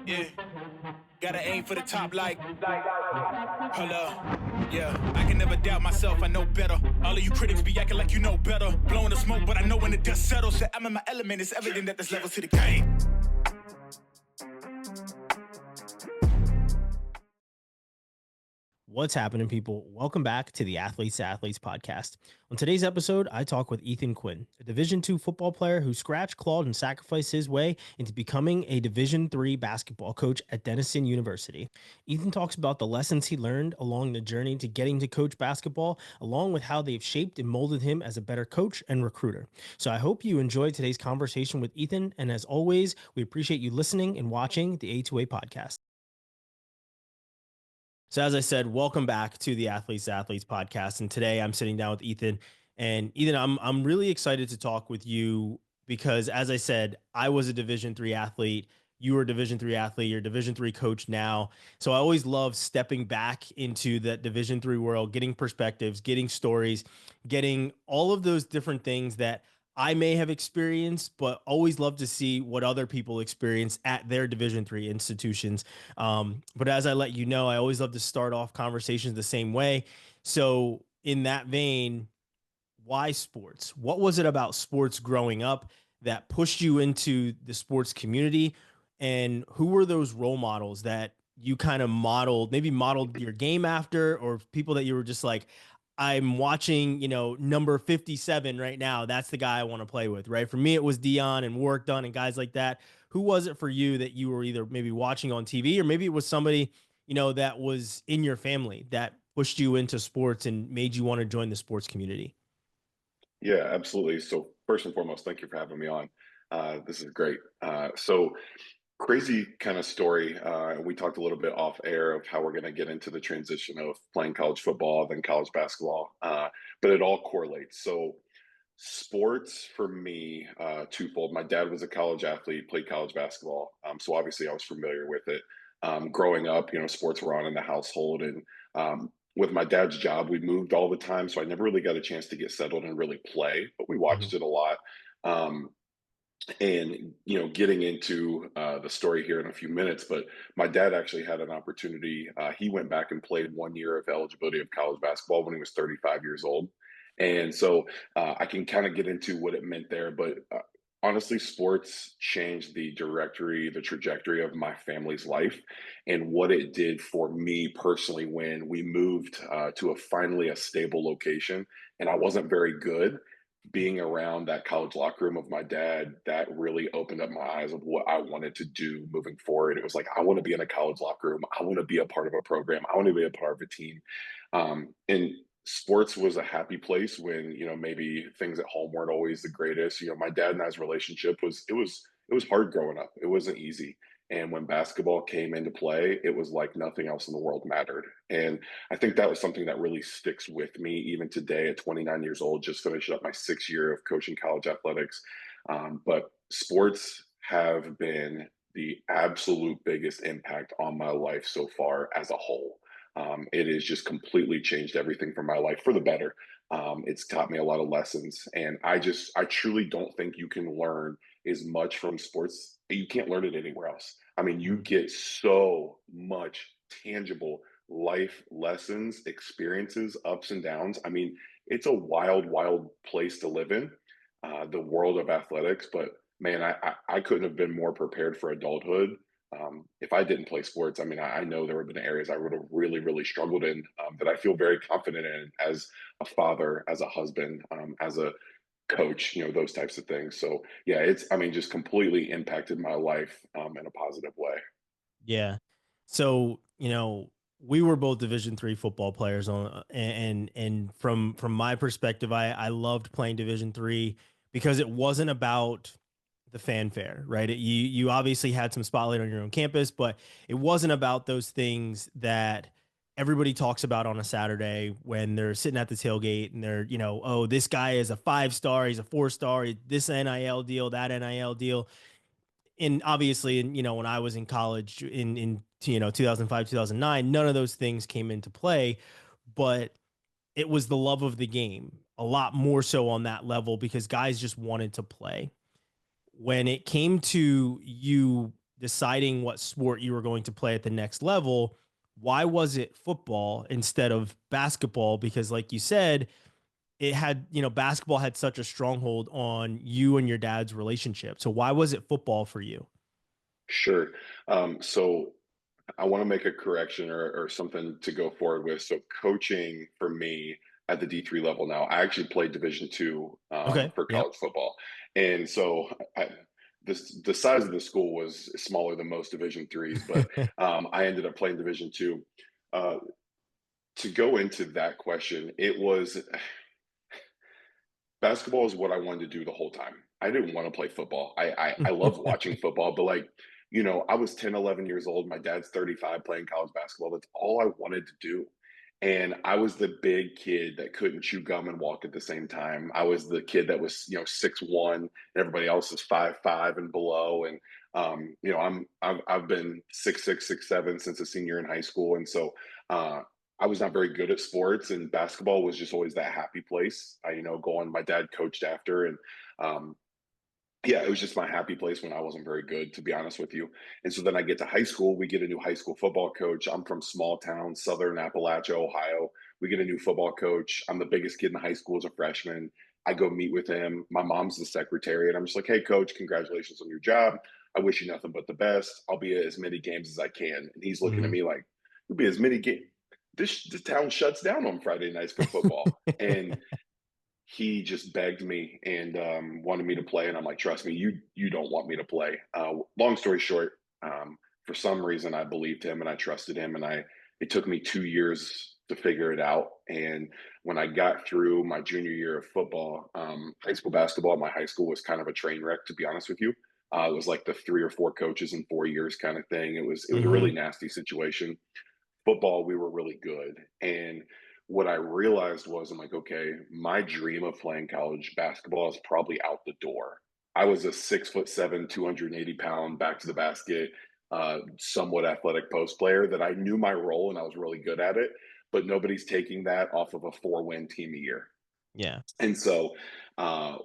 Yeah, gotta aim for the top like, hold up. Yeah, I can never doubt myself, I know better. All of you critics be acting like you know better. Blowing the smoke, but I know when the dust settles that I'm in my element. It's evident that there's levels to the game. What's happening, people? Welcome back to the Athletes to Athletes podcast. On today's episode, I talk with Ethan Quinn, a Division II football player who scratched, clawed, and sacrificed his way into becoming a Division III basketball coach at Denison University. Ethan talks about the lessons he learned along the journey to getting to coach basketball, along with how they've shaped and molded him as a better coach and recruiter. So I hope you enjoyed today's conversation with Ethan, and as always, we appreciate you listening and watching the A2A podcast. So as I said, welcome back to the Athletes to Athletes podcast. And today I'm sitting down with Ethan. And Ethan, I'm really excited to talk with you because, as I said, I was a Division III athlete. You were a Division III athlete. You're a Division III coach now. So I always love stepping back into that Division III world, getting perspectives, getting stories, getting all of those different things that I may have experienced, but always love to see what other people experience at their Division III institutions. But as I let you know, I always love to start off conversations the same way. So, in that vein, why sports? What was it about sports growing up that pushed you into the sports community? And who were those role models that you kind of modeled, maybe modeled your game after, or people that you were just like, I'm watching, number 57 right now. That's the guy I want to play with, right? For me, it was Dion and Warwick Dunn and guys like that. Who was it for you that you were either maybe watching on TV or maybe it was somebody, that was in your family that pushed you into sports and made you want to join the sports community? Yeah, absolutely. So first and foremost, thank you for having me on. This is great. So crazy kind of story. And we talked a little bit off air of how we're going to get into the transition of playing college football, then college basketball. But it all correlates. So sports for me, twofold. My dad was a college athlete, played college basketball. So obviously I was familiar with it. Growing up, sports were on in the household. And with my dad's job, we moved all the time. So I never really got a chance to get settled and really play, but we Mhm. watched it a lot. Um, and getting into the story here in a few minutes, but my dad actually had an opportunity. He went back and played 1 year of eligibility of college basketball when he was 35 years old. And so I can kind of get into what it meant there, but honestly, sports changed the trajectory of my family's life and what it did for me personally when we moved to finally a stable location. And I wasn't very good being around that college locker room of my dad. That really opened up my eyes of what I wanted to do moving forward. It was like, I want to be in a college locker room. I want to be a part of a program. I want to be a part of a team. And sports was a happy place when, maybe things at home weren't always the greatest. My dad and I's relationship it was hard growing up. It wasn't easy. And when basketball came into play, it was like nothing else in the world mattered. And I think that was something that really sticks with me even today at 29 years old, just finished up my 6 year of coaching college athletics. But sports have been the absolute biggest impact on my life so far as a whole. It has just completely changed everything for my life for the better. It's taught me a lot of lessons. And I truly don't think you can learn as much from sports. You can't learn it anywhere else. I mean, you Mhm. get so much tangible life lessons, experiences, ups and downs. I mean, it's a wild, wild place to live in, the world of athletics. But man, I couldn't have been more prepared for adulthood. If I didn't play sports, I mean, I know there have been areas I would have really, really struggled in that I feel very confident in as a father, as a husband, as a coach, those types of things. So yeah, I mean, just completely impacted my life in a positive way. Yeah. So, we were both Division III football players and from my perspective, I loved playing Division III because it wasn't about the fanfare, right? You obviously had some spotlight on your own campus, but it wasn't about those things that everybody talks about on a Saturday when they're sitting at the tailgate and they're, oh, this guy is a 5 star, he's a 4 star, this NIL deal, that NIL deal. And obviously, when I was in college in 2005, 2009, none of those things came into play, but it was the love of the game a lot more so on that level because guys just wanted to play. when it came to you deciding what sport you were going to play at the next level, why was it football instead of basketball? Because like you said, it had, basketball had such a stronghold on you and your dad's relationship. So why was it football for you? Sure. So I want to make a correction or something to go forward with. So coaching for me at the D3 level now, I actually played Division II Okay. for Yep. college football. And so the size of the school was smaller than most Division IIIs, but I ended up playing Division II. Uh, to go into that question, it was basketball is what I wanted to do the whole time. I didn't want to play football. I love watching football, but like, I was 10, 11 years old. My dad's 35 playing college basketball. That's all I wanted to do. And I was the big kid that couldn't chew gum and walk at the same time. I was the kid that was, 6'1", and everybody else is 5'5" and below. And I've been 6'6", 6'7" since a senior in high school. And so I was not very good at sports, and basketball was just always that happy place. Going, my dad coached after, and um, yeah, it was just my happy place when I wasn't very good, to be honest with you. And so then I get to high school, we get a new high school football coach. I'm from small town, Southern Appalachia, Ohio. We get a new football coach. I'm the biggest kid in the high school as a freshman. I go meet with him. My mom's the secretary, and I'm just like, hey, coach, congratulations on your job. I wish you nothing but the best. I'll be at as many games as I can. And he's looking at Mhm. me like, you'll be as many games. This town shuts down on Friday nights for football. And he just begged me and wanted me to play, and I'm like, trust me, you don't want me to play. Long story short, for some reason I believed him and I trusted him, and it took me 2 years to figure it out. And when I got through my junior year of football, high school basketball at my high school was kind of a train wreck, to be honest with you. It was like the 3 or 4 coaches in 4 years kind of thing. It was a really Mhm. nasty situation. Football, we were really good. And what I realized was, I'm like, okay, my dream of playing college basketball is probably out the door. I was a 6'7", 280-pound, back to the basket, somewhat athletic post player that I knew my role and I was really good at it. But nobody's taking that off of a 4-win team a year. Yeah. And so, uh,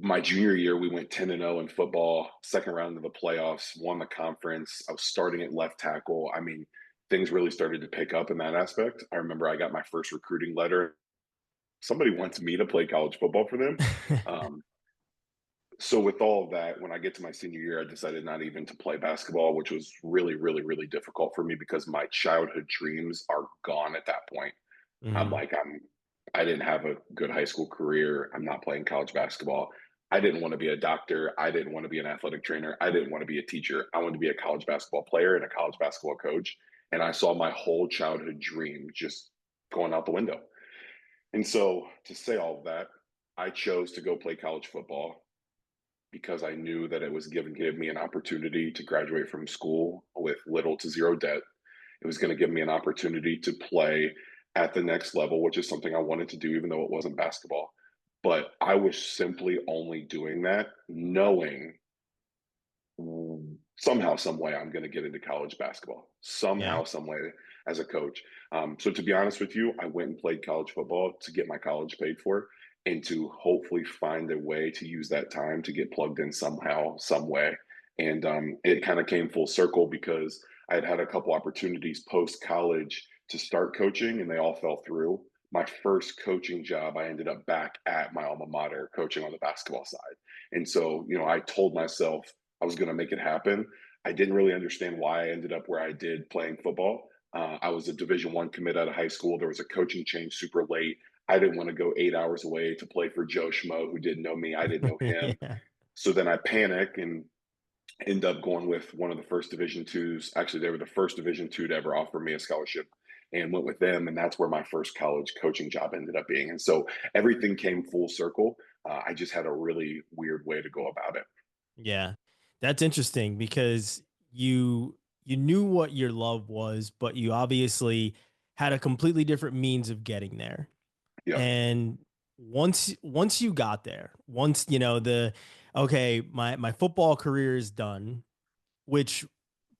my junior year, we went 10-0 in football, second round of the playoffs, won the conference. I was starting at left tackle. I mean, things really started to pick up in that aspect. I remember I got my first recruiting letter. Somebody wants me to play college football for them. Um, so with all of that, when I get to my senior year, I decided not even to play basketball, which was really, really, really difficult for me because my childhood dreams are gone at that point. I'm Mhm. like, I didn't have a good high school career. I'm not playing college basketball. I didn't want to be a doctor. I didn't want to be an athletic trainer. I didn't want to be a teacher. I wanted to be a college basketball player and a college basketball coach. And I saw my whole childhood dream just going out the window. And so, to say all of that, I chose to go play college football because I knew that it was give me an opportunity to graduate from school with little to zero debt. It was going to give me an opportunity to play at the next level, which is something I wanted to do, even though it wasn't basketball. But I was simply only doing that knowing somehow, some way, I'm going to get into college basketball, Yeah. somehow, some way, as a coach. So to be honest with you, I went and played college football to get my college paid for, and to hopefully find a way to use that time to get plugged in somehow, some way. And it kind of came full circle because I had had a couple opportunities post college to start coaching, and they all fell through. My first coaching job, I ended up back at my alma mater coaching on the basketball side. And so, I told myself I was going to make it happen. I didn't really understand why I ended up where I did playing football. I was a Division I commit out of high school. There was a coaching change super late. I didn't want to go 8 hours away to play for Joe Schmo, who didn't know me. I didn't know him. Yeah. So then I panic and end up going with one of the first Division IIs. Actually, they were the first Division II to ever offer me a scholarship, and went with them. And that's where my first college coaching job ended up being. And so everything came full circle. I just had a really weird way to go about it. Yeah. That's interesting because you knew what your love was, but you obviously had a completely different means of getting there. Yeah, And once you got there, once the okay, my football career is done, which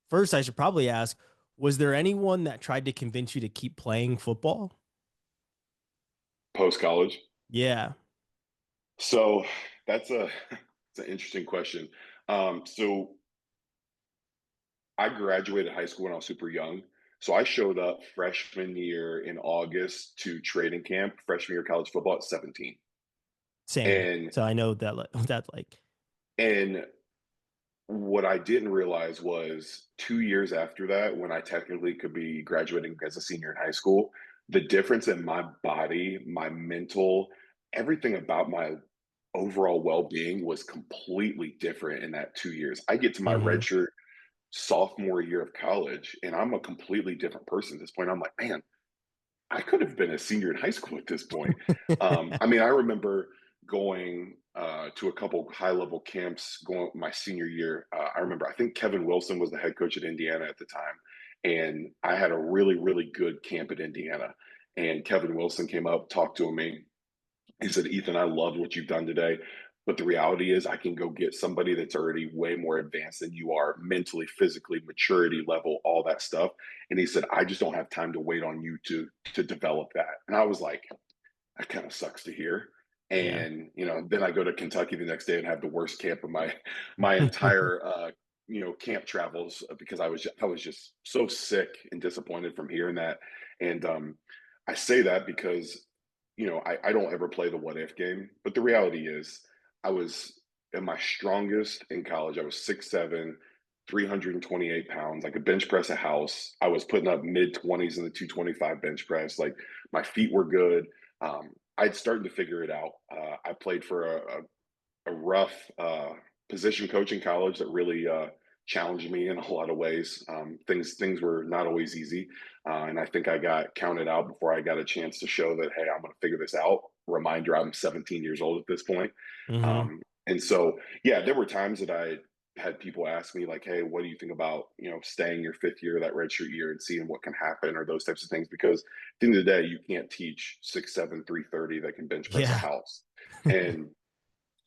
first I should probably ask, was there anyone that tried to convince you to keep playing football? post college. Yeah. So that's a it's an interesting question. So I graduated high school when I was super young. So I showed up freshman year in August to training camp, freshman year of college football at 17. Same. And So I know that that's like, and what I didn't realize was 2 years after that, when I technically could be graduating as a senior in high school, the difference in my body, my mental, everything about my overall well-being was completely different in that 2 years. I get to my mhm. redshirt sophomore year of college, and I'm a completely different person at this point. I'm like, man, I could have been a senior in high school at this point. I mean, I remember going to a couple high level camps going my senior year. I remember, I think Kevin Wilson was the head coach at Indiana at the time. And I had a really, really good camp at Indiana. And Kevin Wilson came up, talked to me. He said, Ethan, I loved what you've done today. But the reality is, I can go get somebody that's already way more advanced than you are mentally, physically, maturity level, all that stuff. And he said, I just don't have time to wait on you to develop that. And I was like, that kind of sucks to hear. Yeah. And then I go to Kentucky the next day and have the worst camp of my entire camp travels because I was just so sick and disappointed from hearing that. And I say that because I don't ever play the what if game, but the reality is I was at my strongest in college. I was 6'7", 328 pounds. I could bench press a house. I was putting up mid 20s in the 225 bench press. Like my feet were good. I'd started to figure it out. I played for a rough position coach in college that really challenged me in a lot of ways. Things were not always easy, and I think I got counted out before I got a chance to show that, hey, I'm going to figure this out. Reminder: I'm 17 years old at this point. Mhm. And so, yeah, there were times that I had people ask me like, "Hey, what do you think about staying your fifth year, that redshirt year, and seeing what can happen, or those types of things?" Because at the end of the day, you can't teach 6'7", 330 that can bench press a Yeah. house. And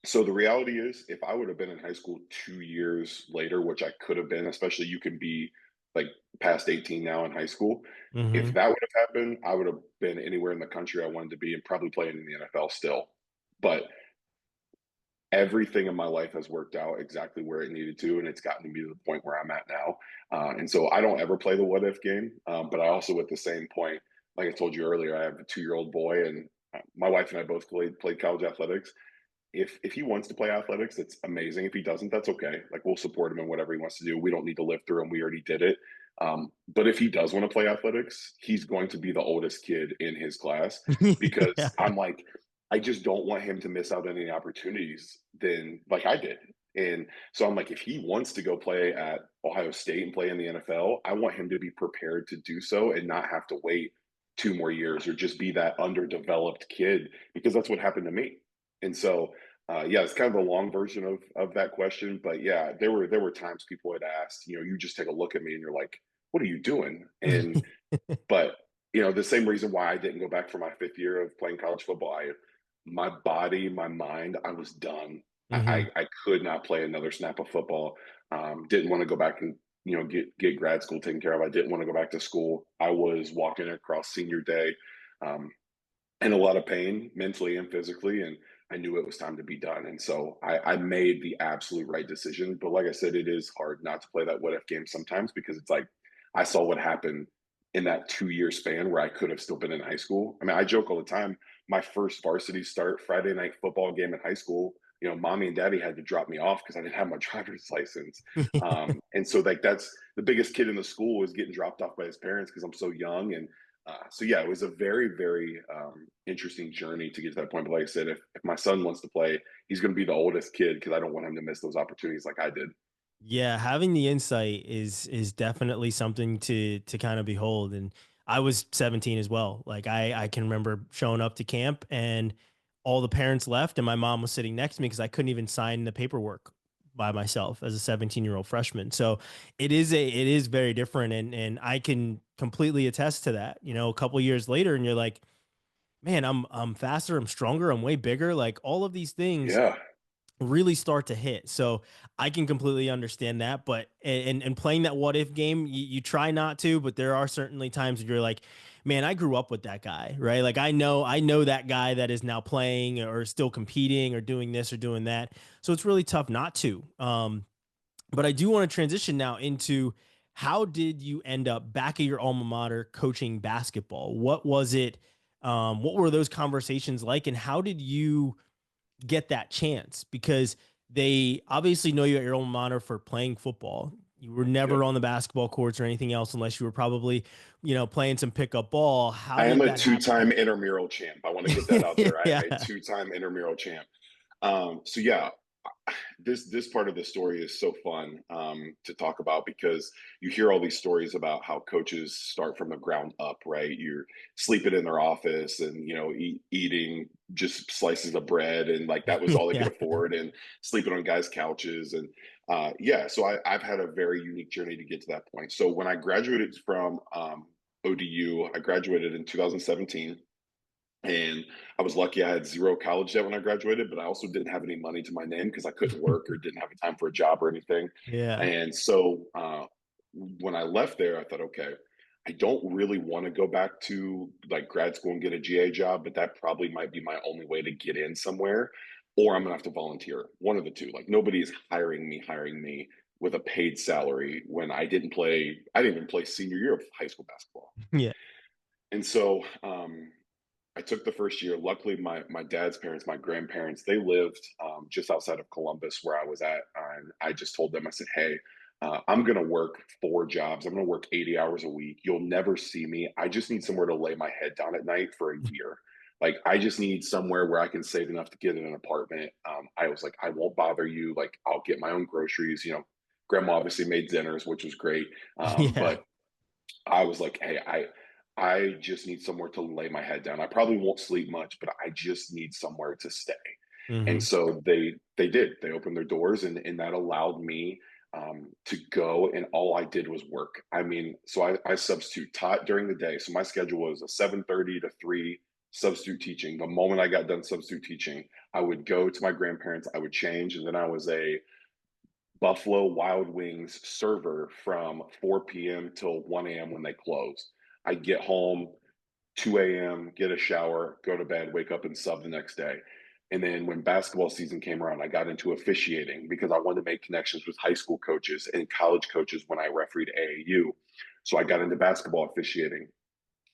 so the reality is, if I would have been in high school 2 years later, which I could have been, especially you can be like past 18 now in high school. If Mhm. that would have happened, I would have been anywhere in the country I wanted to be and probably playing in the NFL still. But everything in my life has worked out exactly where it needed to, and it's gotten me to the point where I'm at now. And so I don't ever play the what if game, but I also, at the same point, like I told you earlier, I have a 2-year-old boy, and my wife and I both played college athletics. If he wants to play athletics, that's amazing. If he doesn't, that's okay. Like we'll support him in whatever he wants to do. We don't need to live through him. We already did it. But if he does want to play athletics, he's going to be the oldest kid in his class because Yeah. I'm like, I just don't want him to miss out on any opportunities than like I did. And so I'm like, if he wants to go play at Ohio State and play in the NFL, I want him to be prepared to do so and not have to wait 2 more years or just be that underdeveloped kid because that's what happened to me. And so, yeah, it's kind of a long version of that question, but yeah, there were times people had asked, you just take a look at me and you're like, "What are you doing?" And but the same reason why I didn't go back for my fifth year of playing college football, my body, my mind, I was done. Mhm. I could not play another snap of football. Didn't want to go back and get grad school taken care of. I didn't want to go back to school. I was walking across senior day. Um, in a lot of pain mentally and physically, and I knew it was time to be done. And so I made the absolute right decision. But like I said, it is hard not to play that what if game sometimes because it's like I saw what happened in that 2 year span where I could have still been in high school. I mean, I joke all the time. My first varsity start Friday night football game in high school, mommy and daddy had to drop me off because I didn't have my driver's license. And so like that's the biggest kid in the school was getting dropped off by his parents because I'm so young. And so yeah, it was a very, very interesting journey to get to that point. But like I said, if my son wants to play, he's going to be the oldest kid because I don't want him to miss those opportunities like I did. Yeah, having the insight is definitely something to kind of behold. And I was 17 as well. Like I can remember showing up to camp and all the parents left and my mom was sitting next to me because I couldn't even sign the paperwork by myself as a 17-year-old freshman. So it is very different, and I can completely attest to that. A couple years later and you're like, man, I'm faster, I'm stronger, I'm way bigger. Like all of these things Yeah, really start to hit. So I can completely understand that. But and playing that what if game, you try not to, but there are certainly times where you're like, man, I grew up with that guy, right? Like I know that guy that is now playing or still competing or doing this or doing that. So it's really tough not to. But I do want to transition now into, how did you end up back at your alma mater coaching basketball? What was it? What were those conversations like? And how did you get that chance? Because they obviously know you at your alma mater for playing football. You were Yep. never on the basketball courts or anything else, unless you were probably, playing some pickup ball. How I am did a that happen? two-time intramural champ. I want to get that out there. I am a Yeah. two-time intramural champ. So yeah, this part of the story is so fun to talk about, because you hear all these stories about how coaches start from the ground up, right? You're sleeping in their office, and eating just slices of bread, and like that was all they could Yeah. afford, and sleeping on guys' couches, and yeah. So I've had a very unique journey to get to that point. So when I graduated from ODU, I graduated in 2017. And I was lucky I had zero college debt when I graduated, but I also didn't have any money to my name because I couldn't work or didn't have time for a job or anything. Yeah. And so when I left there, I thought, okay, I don't really want to go back to like grad school and get a GA job, but that probably might be my only way to get in somewhere, or I'm gonna have to volunteer. One of the two. Like nobody is hiring me with a paid salary when I didn't even play senior year of high school basketball. Yeah. And so I took the first year. Luckily, my dad's parents, my grandparents, they lived just outside of Columbus where I was at, and I just told them, I said, "Hey, I'm going to work 4 jobs. I'm going to work 80 hours a week. You'll never see me. I just need somewhere to lay my head down at night for a year. Like, I just need somewhere where I can save enough to get in an apartment." I was like, "I won't bother you. Like, I'll get my own groceries." Grandma obviously made dinners, which was great, Yeah. but I was like, "Hey, I just need somewhere to lay my head down. I probably won't sleep much, but I just need somewhere to stay." And Hmm. so they did. They opened their doors, and that allowed me to go. And all I did was work. I mean, so I substitute taught during the day. So my schedule was a 7:30 to 3 substitute teaching. The moment I got done substitute teaching, I would go to my grandparents. I would change, and then I was a Buffalo Wild Wings server from 4 p.m. till 1 a.m. when they closed. I'd get home 2 a.m., get a shower, go to bed, wake up and sub the next day. And then when basketball season came around, I got into officiating because I wanted to make connections with high school coaches and college coaches when I refereed AAU. So I got into basketball officiating.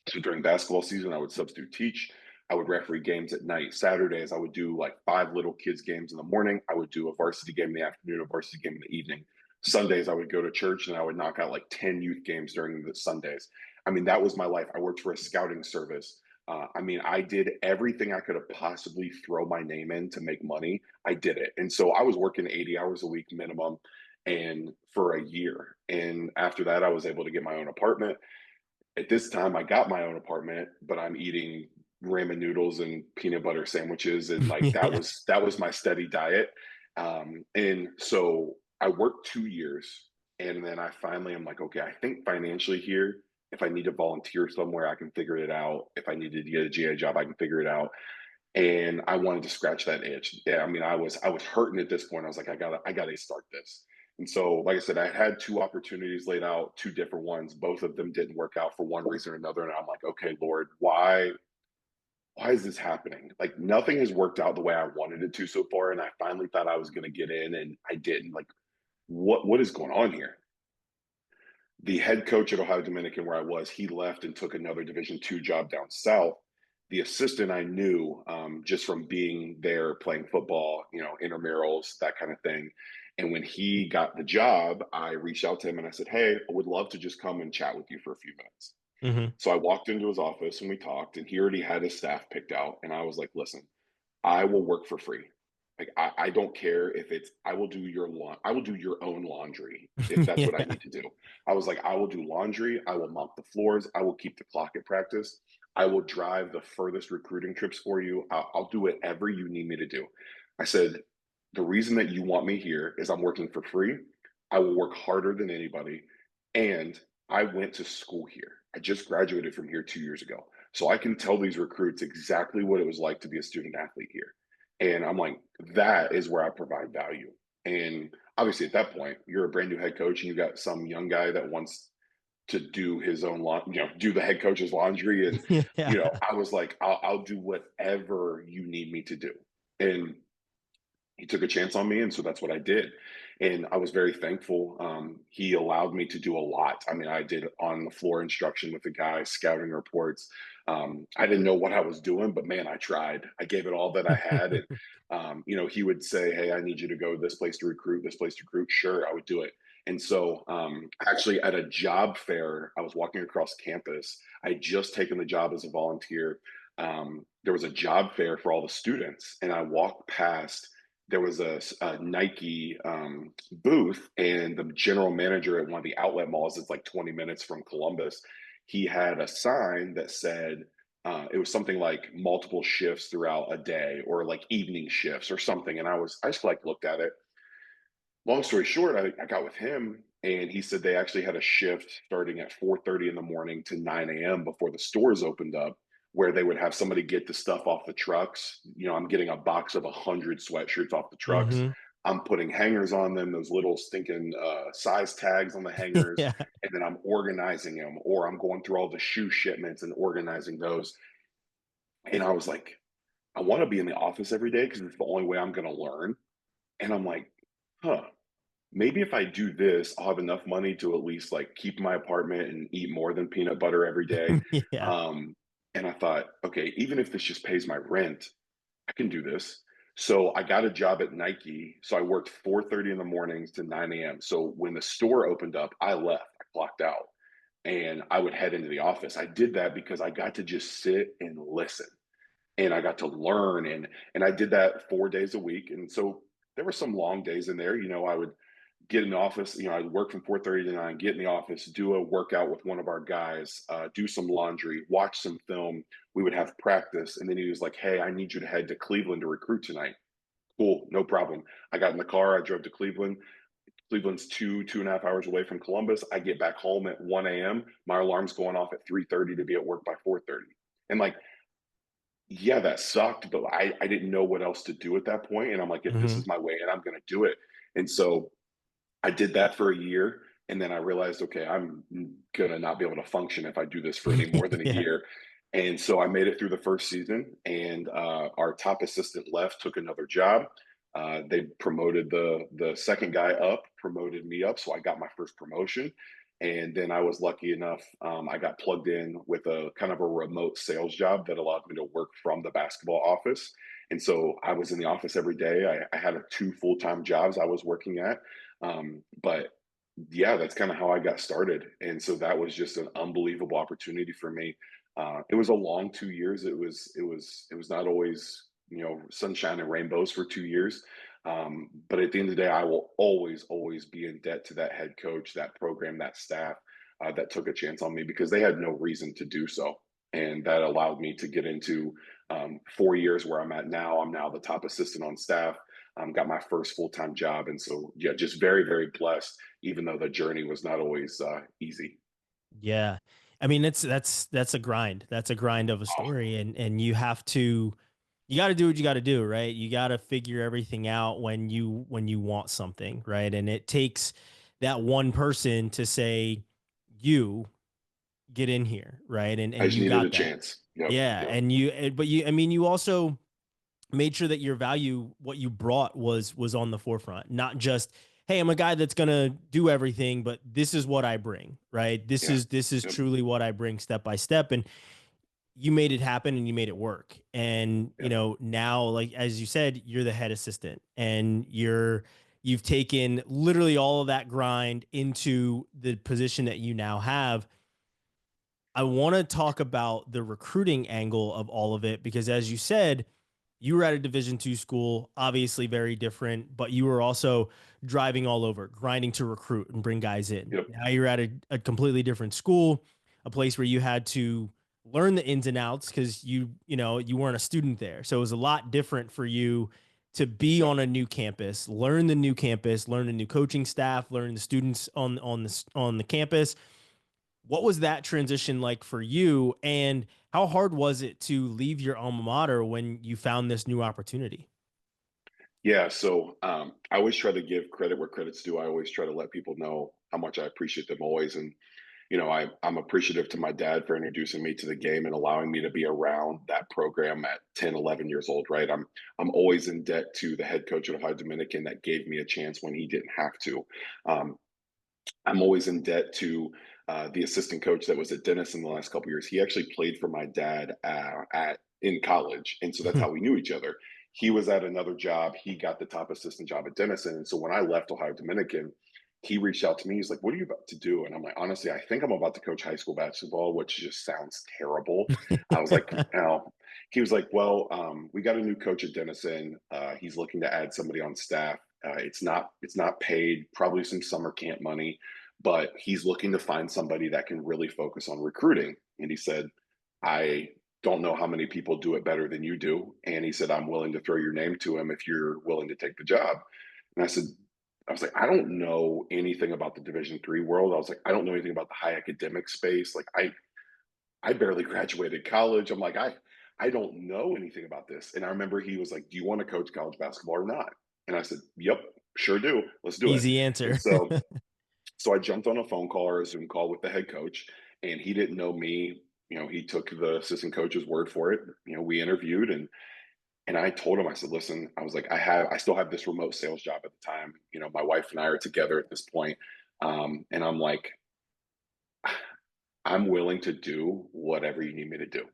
So during basketball season, I would substitute teach. I would referee games at night. Saturdays, I would do like 5 little kids games in the morning. I would do a varsity game in the afternoon, a varsity game in the evening. Sundays, I would go to church and I would knock out like 10 youth games during the Sundays. I mean, that was my life. I worked for a scouting service. I mean, I did everything I could have possibly throw my name in to make money. I did it. And so I was working 80 hours a week minimum, and for a year. And after that, I was able to get my own apartment. At this time, I got my own apartment, but I'm eating ramen noodles and peanut butter sandwiches, and like Yeah. that was my steady diet. And so I worked 2 years, and then I finally am like, okay, I think financially here, if I need to volunteer somewhere, I can figure it out. If I needed to get a GA job, I can figure it out. And I wanted to scratch that itch. Yeah, I mean, I was hurting at this point. I was like, I gotta start this. And so, like I said, I had 2 opportunities laid out, 2 different ones. Both of them didn't work out for one reason or another. And I'm like, okay, Lord, why is this happening? Like nothing has worked out the way I wanted it to so far. And I finally thought I was gonna get in, and I didn't. Like, what is going on here? The head coach at Ohio Dominican, where I was, he left and took another Division II job down south. The assistant I knew just from being there, playing football, intramurals, that kind of thing. And when he got the job, I reached out to him and I said, "Hey, I would love to just come and chat with you for a few minutes." Hmm. So I walked into his office and we talked, and he already had his staff picked out. And I was like, "Listen, I will work for free. Like I don't care if it's I will do your own laundry if that's what I Yeah. need to do." I was like, "I will do laundry, I will mop the floors, I will keep the clock at practice, I will drive the furthest recruiting trips for you. I'll do whatever you need me to do." I said, "The reason that you want me here is I'm working for free. I will work harder than anybody. And I went to school here. I just graduated from here 2 years ago. So I can tell these recruits exactly what it was like to be a student athlete here." And I'm like, that is where I provide value. And obviously, at that point, you're a brand new head coach and you got some young guy that wants to do his own do the head coach's laundry. And, Yeah. I was like, I'll do whatever you need me to do. And he took a chance on me. And so that's what I did. And I was very thankful. He allowed me to do a lot. I mean, I did on the floor instruction with the guys, scouting reports. I didn't know what I was doing, but man, I tried. I gave it all that I had. And, he would say, "Hey, I need you to go this place to recruit, this place to recruit." Sure, I would do it. And so, actually, at a job fair, I was walking across campus. I had just taken the job as a volunteer. There was a job fair for all the students, and I walked past. There was a Nike booth, and the general manager at one of the outlet malls, it's like 20 minutes from Columbus. He had a sign that said, it was something like multiple shifts throughout a day, or like evening shifts or something. And I just like looked at it. Long story short, I got with him, and he said they actually had a shift starting at 4:30 in the morning to 9 a.m. before the stores opened up, where they would have somebody get the stuff off the trucks. I'm getting a box of 100 sweatshirts off the trucks. Hmm. I'm putting hangers on them, those little stinking size tags on the hangers, Yeah. and then I'm organizing them, or I'm going through all the shoe shipments and organizing those. And I was like, I want to be in the office every day because it's the only way I'm going to learn. And I'm like, huh, maybe if I do this, I'll have enough money to at least like keep my apartment and eat more than peanut butter every day. Yeah. Um, and I thought, okay, even if this just pays my rent, I can do this. So I got a job at Nike. So I worked 4:30 in the mornings to 9 a.m. So when the store opened up, I left, I clocked out, and I would head into the office. I did that because I got to just sit and listen, and I got to learn, and I did that 4 days a week. And so there were some long days in there. I would get in the office. I'd work from 4:30 to 9, get in the office, do a workout with one of our guys, do some laundry, watch some film. We would have practice, and then he was like, "Hey, I need you to head to Cleveland to recruit tonight." Cool, no problem. I got in the car, I drove to Cleveland. Cleveland's 2.5 hours away from Columbus. I get back home at 1 a.m. My alarm's going off at 3:30 to be at work by 4:30. And like, yeah, that sucked, but I didn't know what else to do at that point. And I'm like, if this Hmm. is my way and I'm going to do it. And so I did that for a year. And then I realized, okay, I'm going to not be able to function if I do this for any more than a Yeah. year. And so I made it through the first season, and our top assistant left, took another job. They promoted the second guy up, promoted me up. So I got my first promotion. And then I was lucky enough, I got plugged in with a kind of a remote sales job that allowed me to work from the basketball office. And so I was in the office every day. I had two full-time jobs I was working at. But yeah, that's kind of how I got started. And so that was just an unbelievable opportunity for me. It was a long 2 years. It was not always, sunshine and rainbows for 2 years. But at the end of the day, I will always, always be in debt to that head coach, that program, that staff, that took a chance on me, because they had no reason to do so. And that allowed me to get into 4 years where I'm at now. I'm now the top assistant on staff. Got my first full-time job. And so, yeah, just very, very blessed, even though the journey was not always easy. Yeah. I mean, that's a grind. That's a grind of a story. And you got to do what you got to do, right? You got to figure everything out when you want something, right? And it takes that one person to say, you get in here, right? And I and just you needed a got that. chance. Yep. Yeah. Yep. But I mean, you also made sure that your value, what you brought, was on the forefront, not just, hey, I'm a guy that's gonna do everything, but this is what I bring, right? this Yeah. is this is Yep. truly what I bring, step by step. And you made it happen, and you made it work. And Yep. now, like as you said, you're the head assistant, and you've taken literally all of that grind into the position that you now have. I want to talk about the recruiting angle of all of it, because as you said, you were at a Division II school, obviously very different, but you were also driving all over, grinding to recruit and bring guys in. Yep. Now you're at a completely different school, a place where you had to learn the ins and outs, because you weren't a student there. So it was a lot different for you to be Yep. on a new campus, learn the new campus, learn the new coaching staff, learn the students on the campus. What was that transition like for you? And how hard was it to leave your alma mater when you found this new opportunity? Yeah. So I always try to give credit where credit's due. I always try to let people know how much I appreciate them always. And I'm appreciative to my dad for introducing me to the game and allowing me to be around that program at 10, 11 years old, right? I'm always in debt to the head coach at Ohio Dominican that gave me a chance when he didn't have to. Um, I'm always in debt to the assistant coach that was at Denison the last couple of years. He actually played for my dad at in college, and so that's how we knew each other. He was at another job. He got the top assistant job at Denison, and so when I left Ohio Dominican, he reached out to me. He's like, "What are you about to do?" And I'm like, "Honestly, I think I'm about to coach high school basketball," which just sounds terrible. I was like, "No." He was like, "Well, we got a new coach at Denison. He's looking to add somebody on staff. It's not paid, probably some summer camp money, but he's looking to find somebody that can really focus on recruiting." And he said, "I don't know how many people do it better than you do." And he said, "I'm willing to throw your name to him if you're willing to take the job." And I was like, "I don't know anything about the Division III world." I was like, "I don't know anything about the high academic space. Like I barely graduated college." I'm like, I don't know anything about this." And I remember he was like, "Do you want to coach college basketball or not?" And I said, "Yep, sure do. Let's do it." Easy answer. And so I jumped on a phone call or a Zoom call with the head coach, and he didn't know me. He took the assistant coach's word for it. We interviewed, and I told him, I said, "Listen," I was like, I still have this remote sales job at the time. My wife and I are together at this point. And I'm like, "I'm willing to do whatever you need me to do."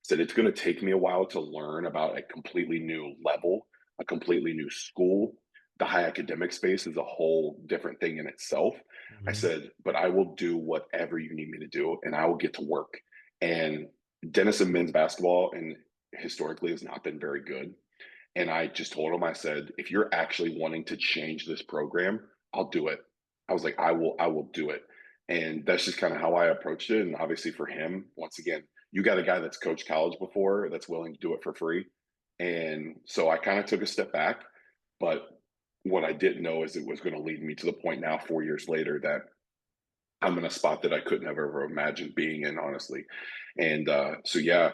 Said it's going to take me a while to learn about a completely new level, a completely new school. The high academic space is a whole different thing in itself. I Mhm. said, "But I will do whatever you need me to do, and I will get to work." And Denison men's basketball and historically has not been very good. And I just told him, I said, "If you're actually wanting to change this program, I'll do it." I was like, I will do it." And that's just kind of how I approached it. And obviously for him, once again, you got a guy that's coached college before that's willing to do it for free. And so I kind of took a step back. But what I didn't know is it was going to lead me to the point now, 4 years later, that I'm in a spot that I couldn't have ever imagined being in, honestly. And so, yeah,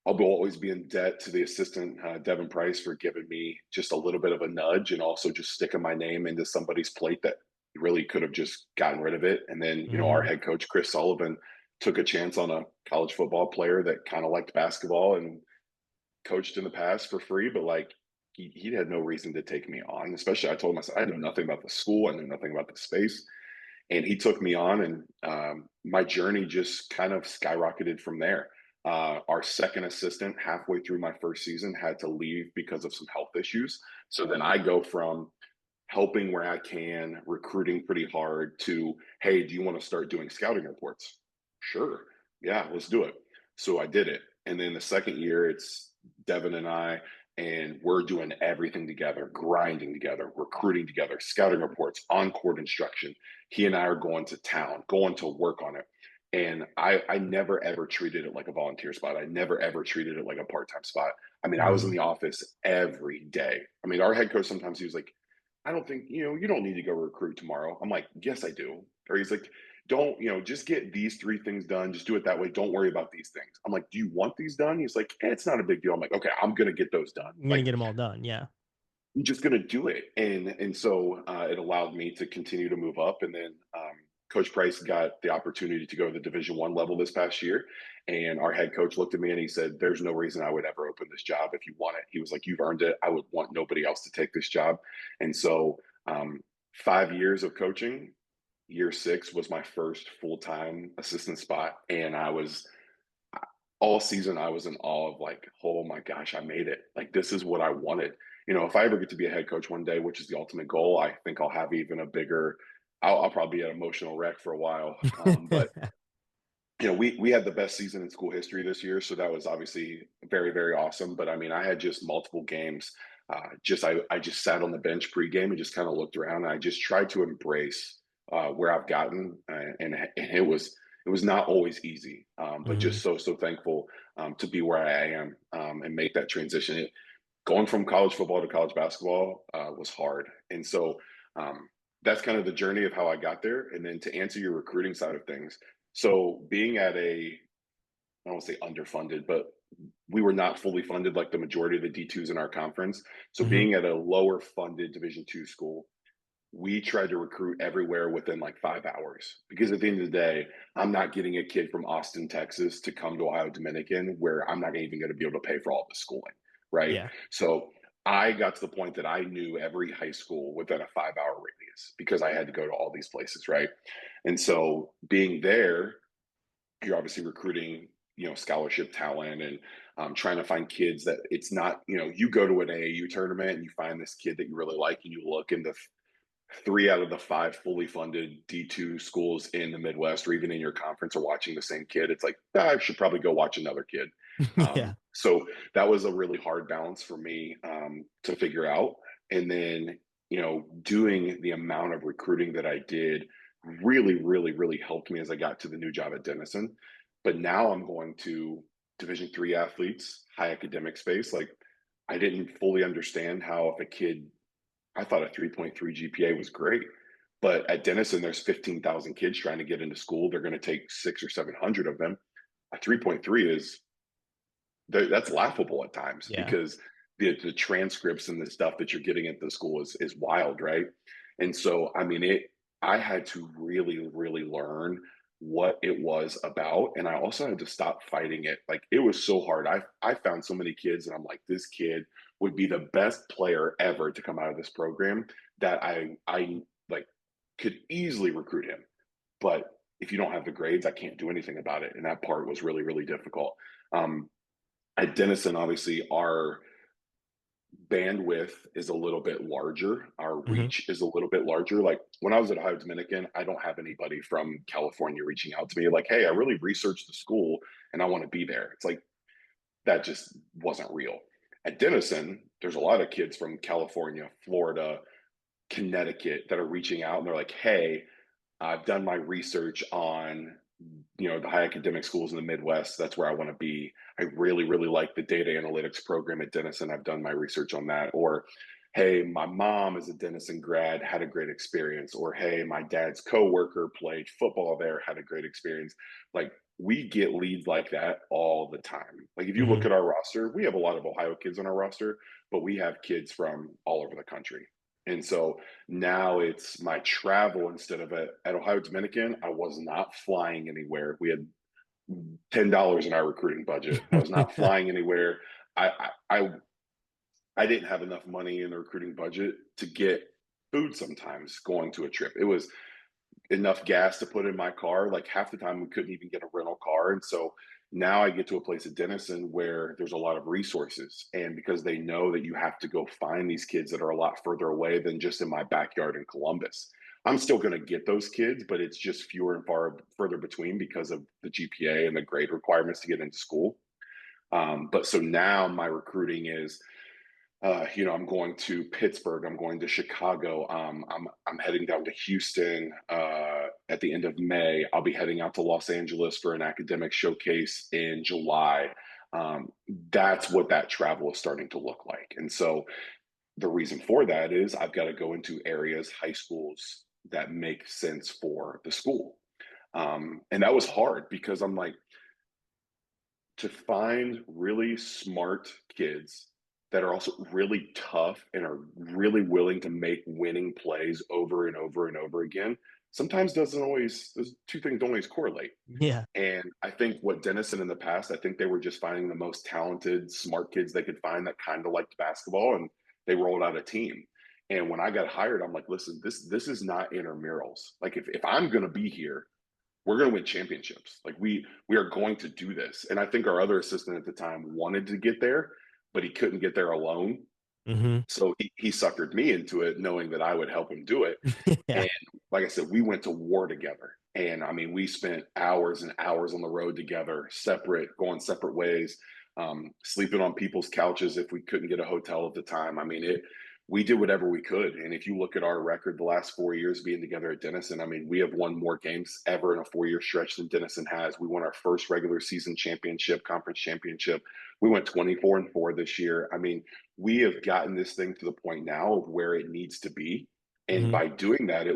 I'll always be in debt to the assistant, Devin Price, for giving me just a little bit of a nudge and also just sticking my name into somebody's plate that really could have just gotten rid of it. And then, our Mhm. head coach, Chris Sullivan, took a chance on a college football player that kind of liked basketball and coached in the past for free, but like he had no reason to take me on. Especially, I told him, I said, "I know nothing about the school, I know nothing about the space." And he took me on, and my journey just kind of skyrocketed from there. Our second assistant, halfway through my first season, had to leave because of some health issues. So then I go from helping where I can, recruiting pretty hard, to, "Hey, do you want to start doing scouting reports?" "Sure. Yeah, let's do it." So I did it. And then the second year, it's Devin and I, and we're doing everything together, grinding together, recruiting together, scouting reports, on court instruction. He and I are going to town, going to work on it. And I never ever treated it like a volunteer spot. I never ever treated it like a part time spot. I mean, I was in Mhm. the office every day. I mean, our head coach sometimes he was like, "I don't think, you don't need to go recruit tomorrow." I'm like, "Yes, I do." Or he's like, "Don't, just get these three things done. Just do it that way. Don't worry about these things." I'm like, "Do you want these done?" He's like, "It's not a big deal." I'm like, "Okay, I'm going to get those done." I'm gonna Like, get them all done. Yeah. I'm just going to do it. And so it allowed me to continue to move up. And then Coach Price got the opportunity to go to the Division I level this past year. And our head coach looked at me and he said, "There's no reason I would ever open this job if you want it." He was like, "You've earned it. I would want nobody else to take this job." And so 5 years of coaching, year six was my first full-time assistant spot. And all season I was in awe of, like, "Oh my gosh, I made it. Like, this is what I wanted." If I ever get to be a head coach one day, which is the ultimate goal, I think I'll have even a bigger, I'll probably be an emotional wreck for a while. But we had the best season in school history this year, so that was obviously very, very awesome. But I mean, I had just multiple games. I just sat on the bench pregame and just kind of looked around. And I just tried to embrace where I've gotten, and it was not always easy, but Mhm. just so thankful to be where I am, and make that transition. Going from college football to college basketball was hard, and so that's kind of the journey of how I got there. And then to answer your recruiting side of things, so being at I don't want to say underfunded, but we were not fully funded like the majority of the D2s in our conference. So Mhm. being at a lower funded Division II school, we tried to recruit everywhere within like 5 hours, because at the end of the day, I'm not getting a kid from Austin, Texas to come to Ohio Dominican where I'm not even going to be able to pay for all the schooling, right? Yeah. So I got to the point that I knew every high school within a 5 hour radius because I had to go to all these places, right? And so being there, you're obviously recruiting, scholarship talent, and trying to find kids that it's not, you go to an AAU tournament and you find this kid that you really like, and you look in the 3 out of the 5 fully funded D2 schools in the Midwest, or even in your conference, are watching the same kid. It's like, "Ah, I should probably go watch another kid." Yeah. So that was a really hard balance for me to figure out. And then, doing the amount of recruiting that I did really, really, really helped me as I got to the new job at Denison. But now I'm going to Division 3 athletes, high academic space. Like, I didn't fully understand how, if a kid, I thought a 3.3 GPA was great. But at Denison, there's 15,000 kids trying to get into school. They're going to take 600 or 700 of them. A 3.3 is, that's laughable at times, Yeah. because the transcripts and the stuff that you're getting at the school is wild, right? And so, I mean, I had to really, really learn what it was about, and I also had to stop fighting it. Like, it was so hard. I found so many kids, and I'm like, this kid would be the best player ever to come out of this program, that I like could easily recruit him. But if you don't have the grades, I can't do anything about it. And that part was really, really difficult. Um, at Denison, obviously, our bandwidth is a little bit larger. Our Hmm. reach is a little bit larger. Like, when I was at Ohio Dominican, I don't have anybody from California reaching out to me like, "Hey, I really researched the school and I want to be there." It's like, that just wasn't real. At Denison, there's a lot of kids from California, Florida, Connecticut that are reaching out, and they're like, "Hey, I've done my research on, the high academic schools in the Midwest. That's where I want to be. I really, really like the data analytics program at Denison. I've done my research on that." Or, "Hey, my mom is a Denison grad, had a great experience." Or, "Hey, my dad's coworker played football there, had a great experience." Like, we get leads like that all the time. Like, if you look Hmm. at our roster, we have a lot of Ohio kids on our roster, but we have kids from all over the country. And so now it's my travel. Instead of at Ohio Dominican, I was not flying anywhere. We had $10 in our recruiting budget. I was not flying anywhere. I didn't have enough money in the recruiting budget to get food sometimes going to a trip. It was enough gas to put in my car. Like, half the time we couldn't even get a rental car. And so now I get to a place at Denison where there's a lot of resources. And because they know that you have to go find these kids that are a lot further away than just in my backyard in Columbus, I'm still going to get those kids, but it's just fewer and far further between because of the GPA and the grade requirements to get into school. But so now my recruiting is, I'm going to Pittsburgh. I'm going to Chicago. I'm heading down to Houston at the end of May. I'll be heading out to Los Angeles for an academic showcase in July. Um, that's what that travel is starting to look like. And so the reason for that is I've got to go into areas, high schools that make sense for the school. And that was hard because I'm like, to find really smart kids that are also really tough and are really willing to make winning plays over and over and over again, sometimes doesn't always, those two things don't always correlate. Yeah. And I think what Denison in the past, I think they were just finding the most talented, smart kids they could find that kind of liked basketball, and they rolled out a team. And when I got hired, I'm like, listen, this is not intramurals. Like, if I'm gonna be here, we're going to win championships. Like, we are going to do this. And I think our other assistant at the time wanted to get there, but he couldn't get there alone. Hmm. So he suckered me into it, knowing that I would help him do it. Yeah. And like I said, we went to war together. And I mean, we spent hours and hours on the road together, separate, going separate ways, sleeping on people's couches if we couldn't get a hotel at the time. I mean, we did whatever we could. And if you look at our record the last 4 years being together at Denison, I mean, we have won more games ever in a 4 year stretch than Denison has. We won our first regular season championship, conference championship. We went 24-4 this year. I mean, we have gotten this thing to the point now of where it needs to be. And Hmm. by doing that,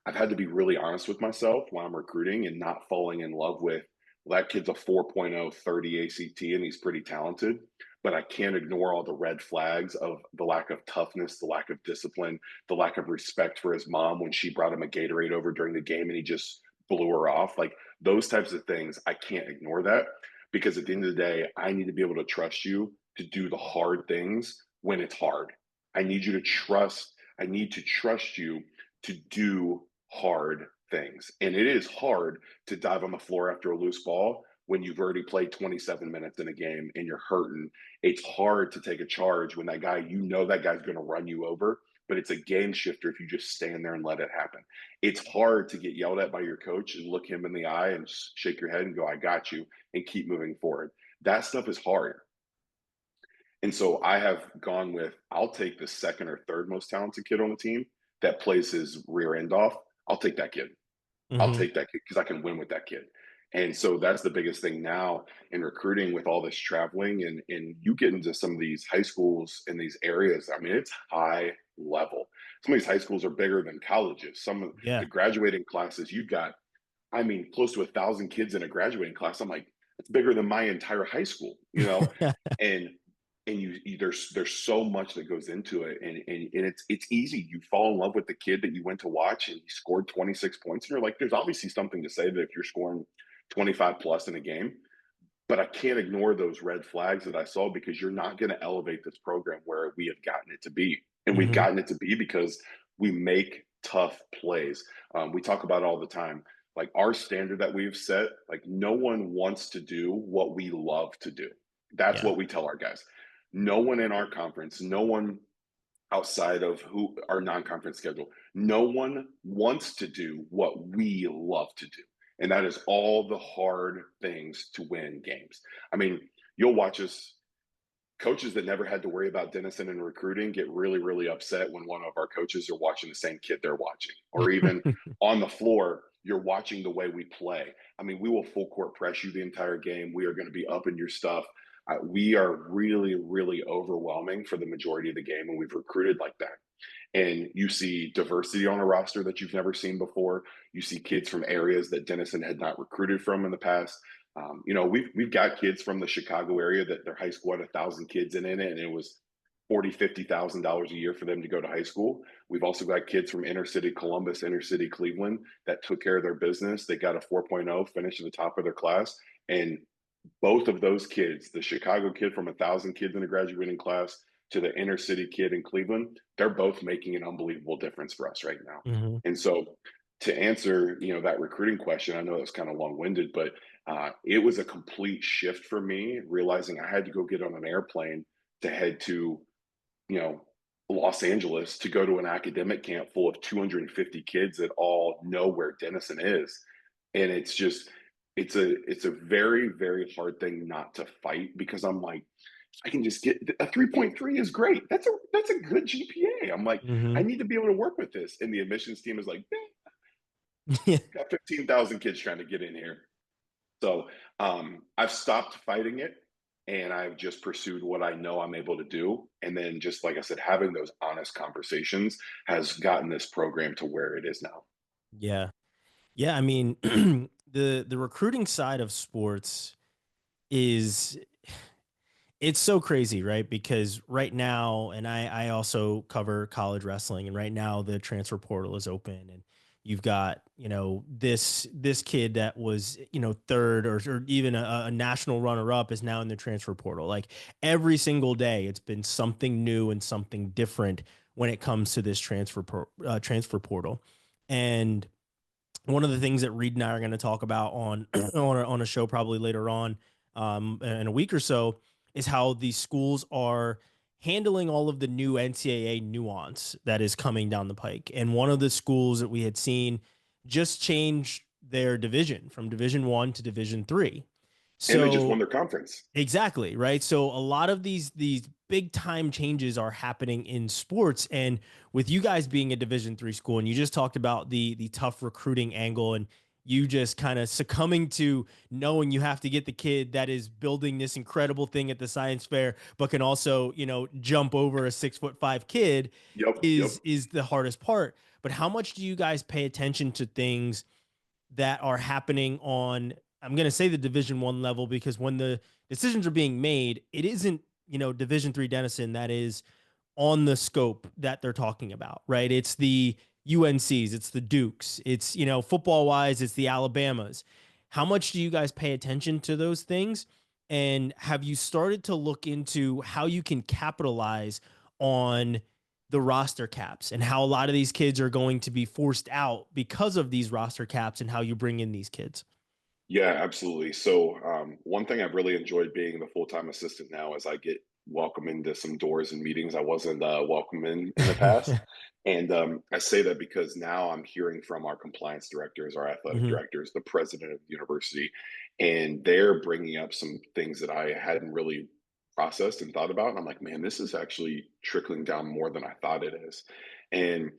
I've had to be really honest with myself while I'm recruiting and not falling in love with, well, that kid's a 4.0 30 ACT and he's pretty talented. but I can't ignore all the red flags of the lack of toughness, the lack of discipline, the lack of respect for his mom when she brought him a Gatorade over during the game and he just blew her off. Like those types of things, I can't ignore that because at the end of the day, I need to be able to trust you to do the hard things when it's hard. I need you to trust, I need to trust you to do hard things. And it is hard to dive on the floor after a loose ball when you've already played 27 minutes in a game and you're hurting. It's hard to take a charge when that guy, you know, that guy's going to run you over, but it's a game shifter if you just stand there and let it happen. It's hard to get yelled at by your coach and look him in the eye and shake your head and go, I got you, and keep moving forward. That stuff is hard. And so I have gone with, I'll take the second or third most talented kid on the team that plays his rear end off. I'll take that kid. I'll Hmm. take that kid because I can win with that kid. And so that's the biggest thing now in recruiting with all this traveling and you get into some of these high schools in these areas. I mean, it's high level. Some of these high schools are bigger than colleges. Some of the Yeah. graduating classes, you've got, I mean, close to 1,000 kids in a graduating class. I'm like, that's bigger than my entire high school, you know? And there's so much that goes into it and it's easy. You fall in love with the kid that you went to watch and he scored 26 points and you're like, there's obviously something to say that if you're scoring 25 plus in a game, but I can't ignore those red flags that I saw because you're not going to elevate this program where we have gotten it to be. And we've Hmm. gotten it to be because we make tough plays. We talk about it all the time. Like our standard that we've set, like no one wants to do what we love to do. That's Yeah. what we tell our guys. No one in our conference, no one outside of who our non-conference schedule. No one wants to do what we love to do. And that is all the hard things to win games. I mean, you'll watch us coaches that never had to worry about Denison and recruiting get really, really upset when one of our coaches are watching the same kid they're watching, or even on the floor, you're watching the way we play. I mean, we will full court press you the entire game. We are going to be up in your stuff. We are really, really overwhelming for the majority of the game, and we've recruited like that. And you see diversity on a roster that you've never seen before. You see kids from areas that Denison had not recruited from in the past. You know, we've got kids from the Chicago area that their high school had 1,000 kids in it, and it was $40,000-$50,000 a year for them to go to high school. We've also got kids from inner city Columbus, inner city Cleveland that took care of their business. They got a 4.0, finished at the top of their class, and both of those kids, the Chicago kid from 1,000 kids in a graduating class to the inner city kid in Cleveland, they're both making an unbelievable difference for us right now. Hmm. And so to answer, you know, that recruiting question, I know it was kind of long-winded, but it was a complete shift for me, realizing I had to go get on an airplane to head to, you know, Los Angeles to go to an academic camp full of 250 kids that all know where Denison is. And it's just, it's a very, very hard thing not to fight because I'm like, I can just get a 3.3 is great. That's a good GPA. I'm like, I Hmm. need to be able to work with this. And the admissions team is like, Yeah. got 15,000 kids trying to get in here. So I've stopped fighting it and I've just pursued what I know I'm able to do. And then just like I said, having those honest conversations has gotten this program to where it is now. Yeah. Yeah. I mean, the recruiting side of sports is it's so crazy, right? Because right now, and I also cover college wrestling, and right now the transfer portal is open, and you've got this kid that was third or even a national runner up is now in the transfer portal. Like every single day, it's been something new and something different when it comes to this transfer portal, and one of the things that Reed and I are going to talk about on on a show probably later on in a week or so is how these schools are handling all of the new NCAA nuance that is coming down the pike. And one of the schools that we had seen just changed their division from Division 1 to Division 3. And they just won So their conference. exactly, right? So a lot of these big time changes are happening in sports, and with you guys being a Division 3 school, and you just talked about the tough recruiting angle, and you just kind of succumbing to knowing you have to get the kid that is building this incredible thing at the science fair, but can also jump over a 6'5" kid Yep, yep. is the hardest part. But how much do you guys pay attention to things that are happening on, I'm going to say, the Division 1 level, because when the decisions are being made, it isn't Division III Denison that is on the scope that they're talking about, right? It's the UNCs, it's the Dukes, it's, football wise, it's the Alabamas. How much do you guys pay attention to those things? And have you started to look into how you can capitalize on the roster caps and how a lot of these kids are going to be forced out because of these roster caps and how you bring in these kids? Yeah, absolutely. So, one thing I've really enjoyed being the full-time assistant now is I get welcome into some doors and meetings I wasn't welcome in the past. And I say that because now I'm hearing from our compliance directors, our athletic Hmm. directors, the president of the university, and they're bringing up some things that I hadn't really processed and thought about. And I'm like, man, this is actually trickling down more than I thought it is. And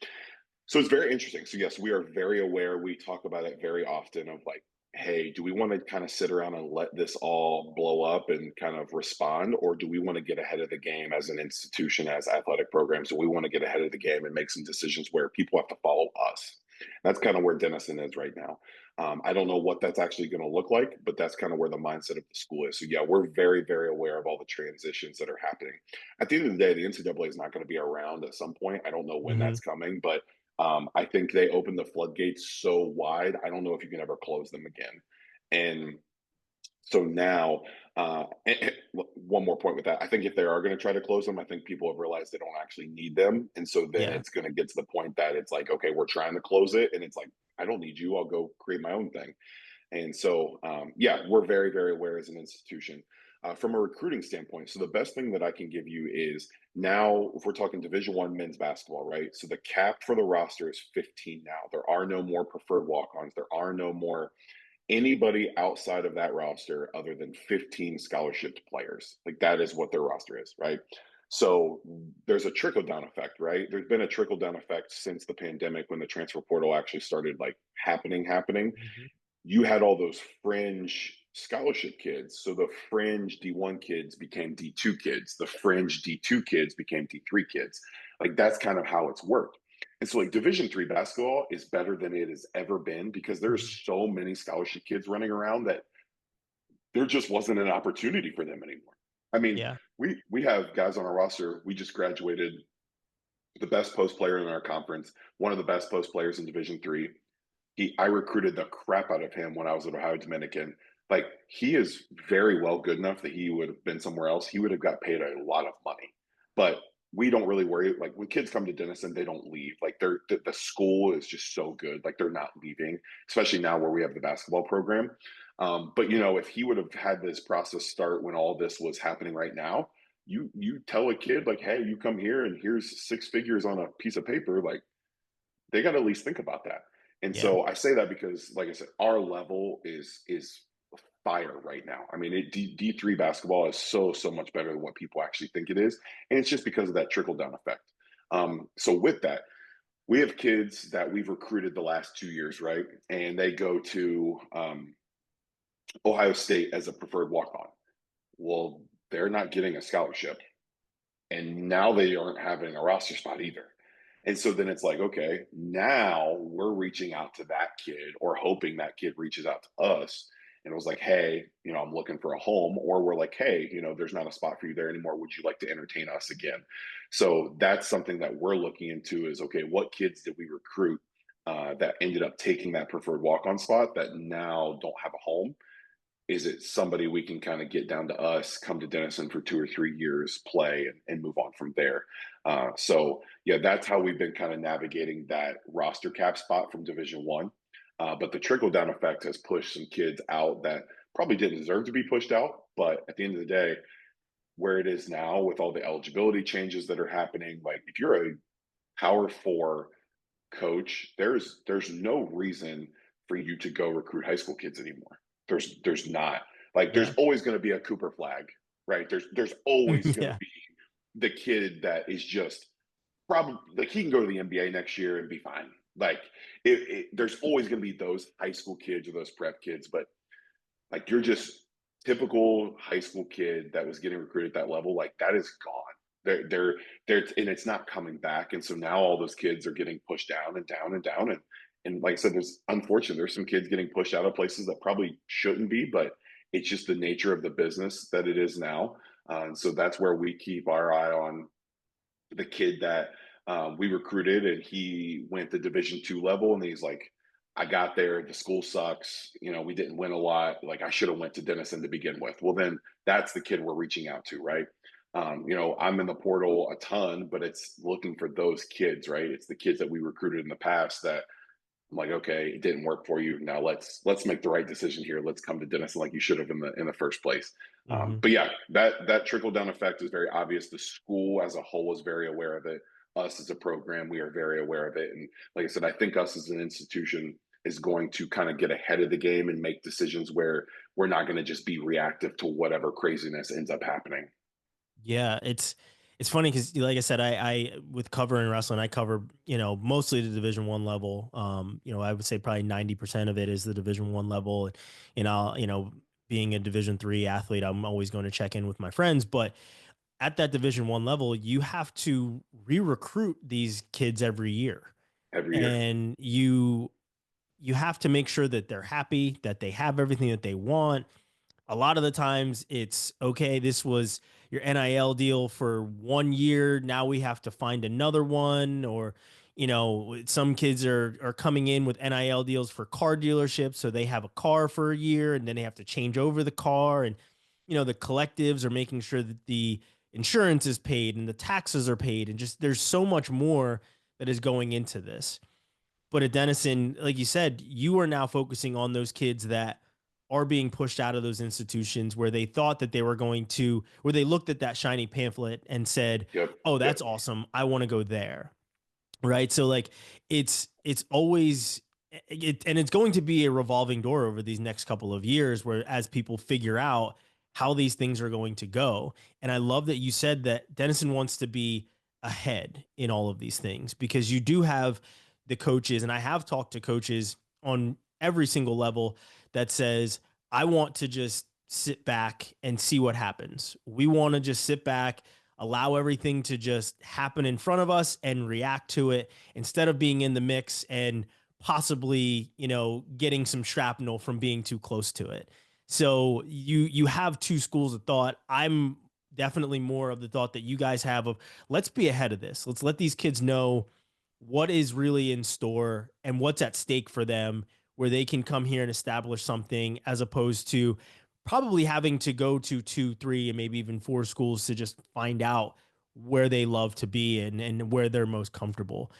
so it's very interesting. So yes, we are very aware. We talk about it very often of like, hey, do we want to kind of sit around and let this all blow up and kind of respond, or do we want to get ahead of the game as an institution, as athletic programs? Do we want to get ahead of the game and make some decisions where people have to follow us? That's kind of where Denison is right now. I don't know what that's actually going to look like, but that's kind of where the mindset of the school is. So yeah, we're very, very aware of all the transitions that are happening. At the end of the day, the NCAA is not going to be around at some point. I don't know when Hmm. that's coming, but I think they opened the floodgates so wide. I don't know if you can ever close them again. And so now, one more point with that. I think if they are going to try to close them, I think people have realized they don't actually need them. And so then Yeah. it's going to get to the point that it's like, okay, we're trying to close it. And it's like, I don't need you. I'll go create my own thing. And so, yeah, we're very, very aware as an institution. From a recruiting standpoint, so the best thing that I can give you is now, if we're talking Division I men's basketball, right? So the cap for the roster is 15 now. There are no more preferred walk-ons. There are no more anybody outside of that roster other than 15 scholarship players. Like that is what their roster is, right? So there's a trickle down effect, right? There's been a trickle down effect since the pandemic when the transfer portal actually started like happening. Hmm. You had all those fringe scholarship kids. So the fringe D1 kids became D2 kids. The fringe D2 kids became D3 kids. Like that's kind of how it's worked. And so like Division III basketball is better than it has ever been because Hmm. there's so many scholarship kids running around that there just wasn't an opportunity for them anymore. I mean, Yeah. we have guys on our roster. We just graduated the best post player in our conference, one of the best post players in Division III. I recruited the crap out of him when I was at Ohio Dominican. Like he is very well good enough that he would have been somewhere else. He would have got paid a lot of money. But we don't really worry. Like when kids come to Denison, they don't leave. Like the school is just so good. Like they're not leaving, especially now where we have the basketball program. But if he would have had this process start when all this was happening right now, you tell a kid like, hey, you come here and here's six figures on a piece of paper. Like they got to at least think about that. And Yeah. so I say that because, like I said, our level is fire right now. I mean, D3 basketball is so much better than what people actually think it is, and it's just because of that trickle down effect. So with that, we have kids that we've recruited the last 2 years, right, and they go to Ohio State as a preferred walk on. Well, they're not getting a scholarship, and now they aren't having a roster spot either. And so then it's like, okay, now we're reaching out to that kid or hoping that kid reaches out to us. And it was like, hey, I'm looking for a home. Or we're like, hey, there's not a spot for you there anymore. Would you like to entertain us again? So that's something that we're looking into is, okay, what kids did we recruit that ended up taking that preferred walk on spot that now don't have a home? Is it somebody we can kind of get down to us, come to Denison for 2 or 3 years, play, and move on from there? So yeah, that's how we've been kind of navigating that roster cap spot from Division I. But the trickle down effect has pushed some kids out that probably didn't deserve to be pushed out. But at the end of the day, where it is now with all the eligibility changes that are happening, like if you're a Power 4 coach, there's no reason for you to go recruit high school kids anymore. There's not. Like there's Yeah. always going to be a Cooper flag, right? There's always going to Yeah. be the kid that is just probably like he can go to the NBA next year and be fine. Like there's always going to be those high school kids or those prep kids, but like you're just typical high school kid that was getting recruited at that level. Like that is gone. They're and it's not coming back. And so now all those kids are getting pushed down and down and down. And like I said, there's some kids getting pushed out of places that probably shouldn't be, but it's just the nature of the business that it is now. And so that's where we keep our eye on the kid that we recruited, and he went the Division II level, and he's like, I got there, the school sucks, we didn't win a lot, like I should have went to Denison to begin with. Well, then that's the kid we're reaching out to, right? I'm in the portal a ton, but it's looking for those kids, right? It's the kids that we recruited in the past that I'm like, okay, it didn't work for you. Now let's make the right decision here. Let's come to Denison like you should have in the first place. Hmm. But yeah, that trickle down effect is very obvious. The school as a whole is very aware of it. Us as a program, we are very aware of it. And like I said, I think us as an institution is going to kind of get ahead of the game and make decisions where we're not going to just be reactive to whatever craziness ends up happening. Yeah, it's funny because, like I said, I with covering wrestling, I cover mostly the Division 1 level. I would say probably 90% of it is the Division 1 level, and being a Division 3 athlete, I'm always going to check in with my friends. But at that Division 1 level, you have to re-recruit these kids every year, Every year. and you have to make sure that they're happy, that they have everything that they want. A lot of the times it's okay, this was your NIL deal for 1 year. Now we have to find another one. Or, some kids are coming in with NIL deals for car dealerships. So they have a car for a year and then they have to change over the car. And, the collectives are making sure that the insurance is paid and the taxes are paid. And just there's so much more that is going into this. But at Denison, like you said, you are now focusing on those kids that are being pushed out of those institutions where they thought that they were going to, where they looked at that shiny pamphlet and said, Yep. "Oh, Yep. that's awesome. I want to go there." Right? So like it's always and it's going to be a revolving door over these next couple of years where as people figure out how these things are going to go. And I love that you said that Denison wants to be ahead in all of these things because you do have the coaches, and I have talked to coaches on every single level that says, I want to just sit back and see what happens. We want to just sit back, allow everything to just happen in front of us and react to it instead of being in the mix and possibly, getting some shrapnel from being too close to it. So you have two schools of thought. I'm definitely more of the thought that you guys have of let's be ahead of this. Let's let these kids know what is really in store and what's at stake for them where they can come here and establish something as opposed to probably having to go to 2, 3, and maybe even 4 schools to just find out where they love to be and where they're most comfortable.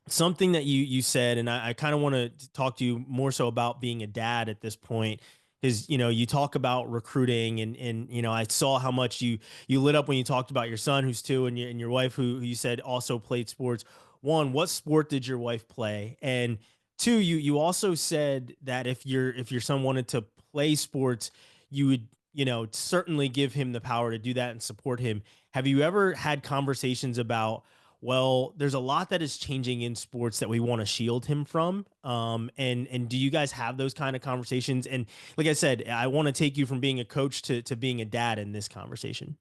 Something that you said, and I kind of want to talk to you more so about being a dad at this point, is you talk about recruiting and I saw how much you lit up when you talked about your son who's 2 and your wife who you said also played sports. One, what sport did your wife play? And two, you also said that if your son wanted to play sports, you would certainly give him the power to do that and support him. Have you ever had conversations about, well, there's a lot that is changing in sports that we want to shield him from. And do you guys have those kind of conversations? And like I said, I want to take you from being a coach to being a dad in this conversation.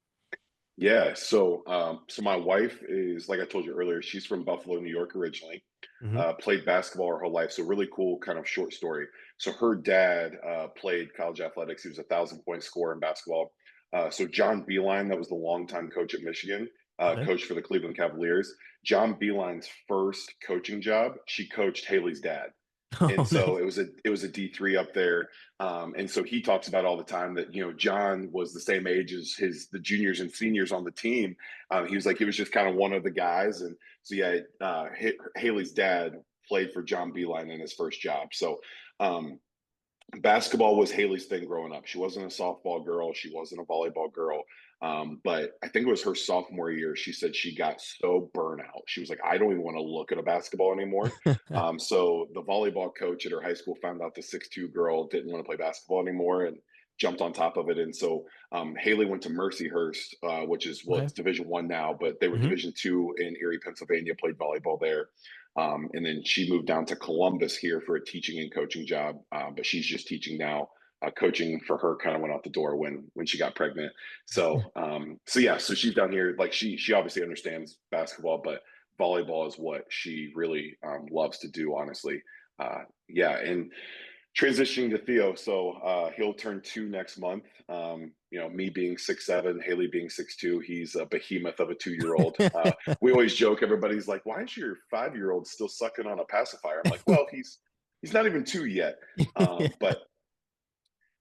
Yeah. So my wife is, like I told you earlier, she's from Buffalo, New York originally. Hmm. Played basketball her whole life. So really cool kind of short story. So her dad played college athletics. He was 1,000 point scorer in basketball. So John Beeline, that was the longtime coach at Michigan, Okay. coach for the Cleveland Cavaliers. John Beeline's first coaching job, she coached Haley's dad. And Oh, so nice. it was a D3 up there. And so he talks about all the time that John was the same age as the juniors and seniors on the team. He was like he was just kind of one of the guys. And so yeah, Haley's dad played for John Beeline in his first job. So um, basketball was Haley's thing growing up. She wasn't a softball girl. She wasn't a volleyball girl. But I think it was her sophomore year. She said she got so burnt out. She was like, I don't even want to look at a basketball anymore. So the volleyball coach at her high school found out the 6'2" girl didn't want to play basketball anymore and jumped on top of it. And so Haley went to Mercyhurst, which is, well, Okay. it's Division 1 now, but they were Hmm. Division 2 in Erie, Pennsylvania, played volleyball there. And then she moved down to Columbus here for a teaching and coaching job, but she's just teaching now. Coaching for her kind of went out the door when she got pregnant. So yeah, so she's down here. Like she obviously understands basketball, but volleyball is what she really loves to do. Honestly, yeah. And transitioning to Theo, so he'll turn 2 next month. me being 6'7", Haley being 6'2", he's a behemoth of a 2-year-old. We always joke, everybody's like, why is your 5-year-old still sucking on a pacifier? I'm like, well, he's not even 2 yet. But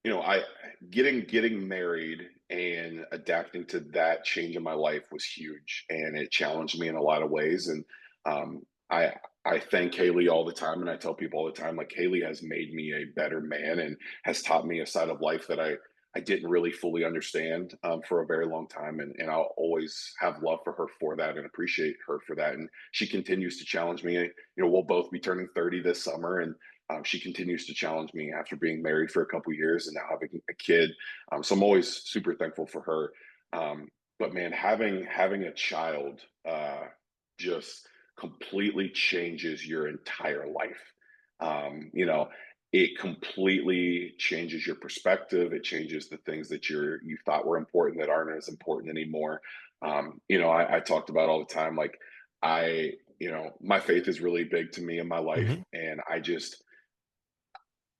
I getting married and adapting to that change in my life was huge, and it challenged me in a lot of ways. And um, I I thank Haley all the time, and I tell people all the time, like, Haley has made me a better man and has taught me a side of life that I didn't really fully understand for a very long time, and I'll always have love for her for that and appreciate her for that. And she continues to challenge me. We'll both be turning 30 this summer, and she continues to challenge me after being married for a couple years and now having a kid. So I'm always super thankful for her. But man, having a child just completely changes your entire life. It completely changes your perspective. It changes the things that you thought were important that aren't as important anymore. I talked about all the time, like my faith is really big to me in my life, Hmm. and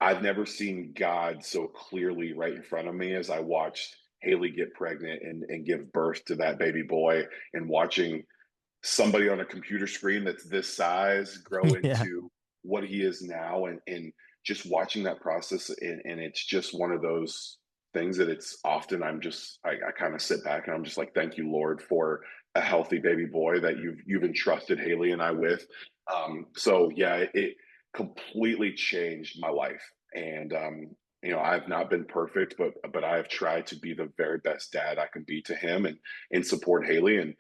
I've never seen God so clearly right in front of me as I watched Haley get pregnant and give birth to that baby boy, and watching somebody on a computer screen that's this size grow Yeah. into what he is now, and just watching that process. And it's just one of those things that it's often I kind of sit back and I'm just like, thank you, Lord, for a healthy baby boy that you've entrusted Haley and I with. So yeah, it completely changed my life. And I've not been perfect, but I have tried to be the very best dad I can be to him, and support Haley. And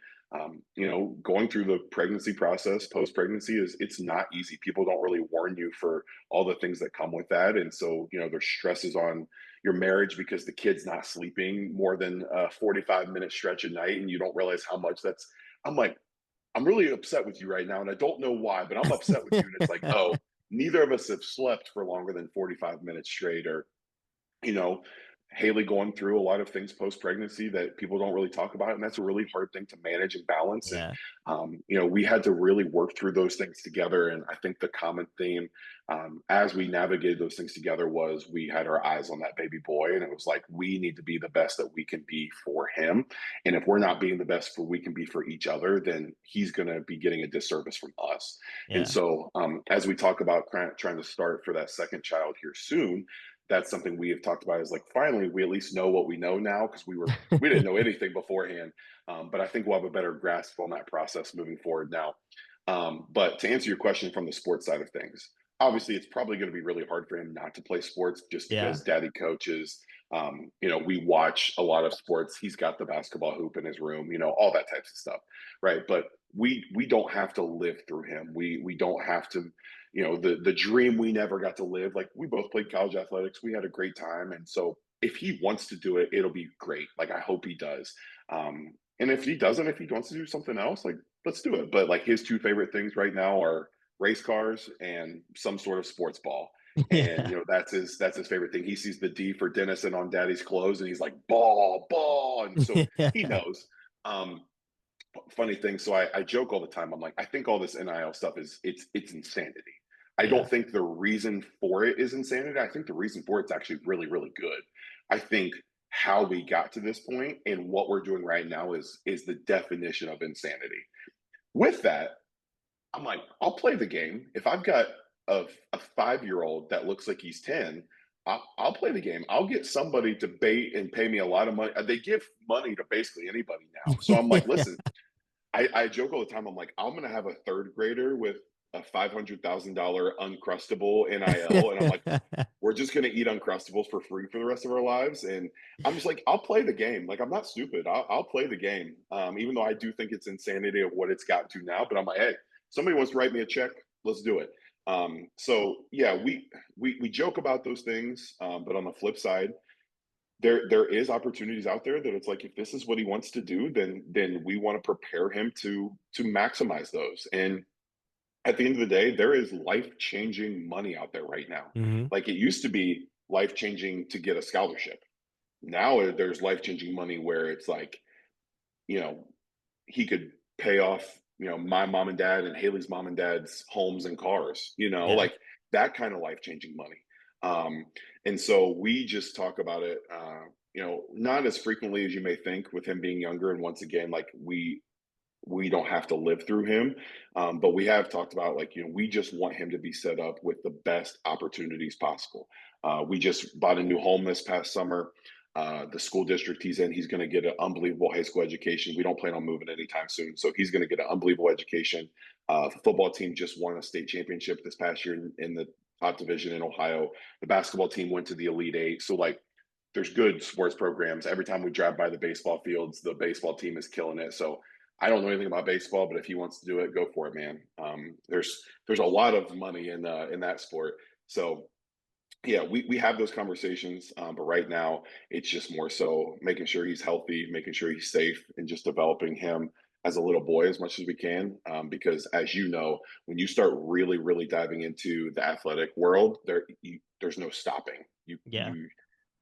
going through the pregnancy process, post pregnancy, it's not easy. People don't really warn you for all the things that come with that. And so, there's stresses on your marriage because the kid's not sleeping more than a 45-minute stretch a night. And you don't realize how much I'm like, I'm really upset with you right now. And I don't know why, but I'm upset with you. And it's like, oh, neither of us have slept for longer than 45 minutes straight. Or you know, Haley going through a lot of things post pregnancy that people don't really talk about. And that's a really hard thing to manage and balance. And, Yeah. we had to really work through those things together. And I think the common theme as we navigated those things together was we had our eyes on that baby boy. And it was like, we need to be the best that we can be for him. And if we're not being the best for we can be for each other, then he's going to be getting a disservice from us. And Yeah. so as we talk about trying to start for that second child here soon, that's something we have talked about, is like, finally we at least know what we know now, because we didn't know anything beforehand. But I think we'll have a better grasp on that process moving forward now. But to answer your question from the sports side of things, obviously it's probably going to be really hard for him not to play sports just Yeah. because daddy coaches. We watch a lot of sports. He's got the basketball hoop in his room, all that types of stuff, right? But we don't have to live through him. We don't have to, the dream we never got to live. Like, we both played college athletics, we had a great time, and so if he wants to do it, it'll be great. Like, I hope he does. And if he doesn't, if he wants to do something else, like, let's do it. But like, his two favorite things right now are race cars and some sort of sports ball. And Yeah. that's his favorite thing. He sees the D for Denison on daddy's clothes, and he's like, ball, ball. And so he Yeah. knows. um Funny thing. So I joke all the time. I'm like, I think all this NIL stuff it's insanity. I Yeah. don't think the reason for it is insanity. I think the reason for it's actually really, really good. I think how we got to this point and what we're doing right now is the definition of insanity. With that, I'm like, I'll play the game. If I've got a 5-year-old that looks like he's 10, I'll play the game. I'll get somebody to bait and pay me a lot of money. They give money to basically anybody now. So I'm like, Yeah. listen, I joke all the time. I'm like, I'm gonna have a third grader with a $500,000 uncrustable NIL, and I'm like, we're just gonna eat uncrustables for free for the rest of our lives. And I'm just like, I'll play the game. Like, I'm not stupid. I'll play the game, even though I do think it's insanity of what it's gotten to now. But I'm like, hey, somebody wants to write me a check, let's do it. So yeah, we joke about those things, but on the flip side, there is opportunities out there that it's like, if this is what he wants to do, then we want to prepare him to maximize those. And at the end of the day, there is life-changing money out there right now. Hmm. Like, it used to be life-changing to get a scholarship. Now there's life-changing money where it's like, you know he could pay off, my mom and dad and Haley's mom and dad's homes and cars, Yeah. like that kind of life changing money. And so we just talk about it. not as frequently as you may think with him being younger. And once again, like we don't have to live through him. But we have talked about, like, we just want him to be set up with the best opportunities possible. We just bought a new home this past summer. The school district he's in, he's going to get an unbelievable high school education. We don't plan on moving anytime soon. So he's going to get an unbelievable education. The football team just won a state championship this past year in the top division in Ohio. The basketball team went to the Elite Eight. So, like, there's good sports programs. Every time we drive by the baseball fields, the baseball team is killing it. So I don't know anything about baseball, but if he wants to do it, go for it, man. There's a lot of money in that sport. So yeah, we have those conversations, but right now it's just more so making sure he's healthy, making sure he's safe, and just developing him as a little boy as much as we can. Because as you know, when you start really, really diving into the athletic world, there's no stopping. Yeah.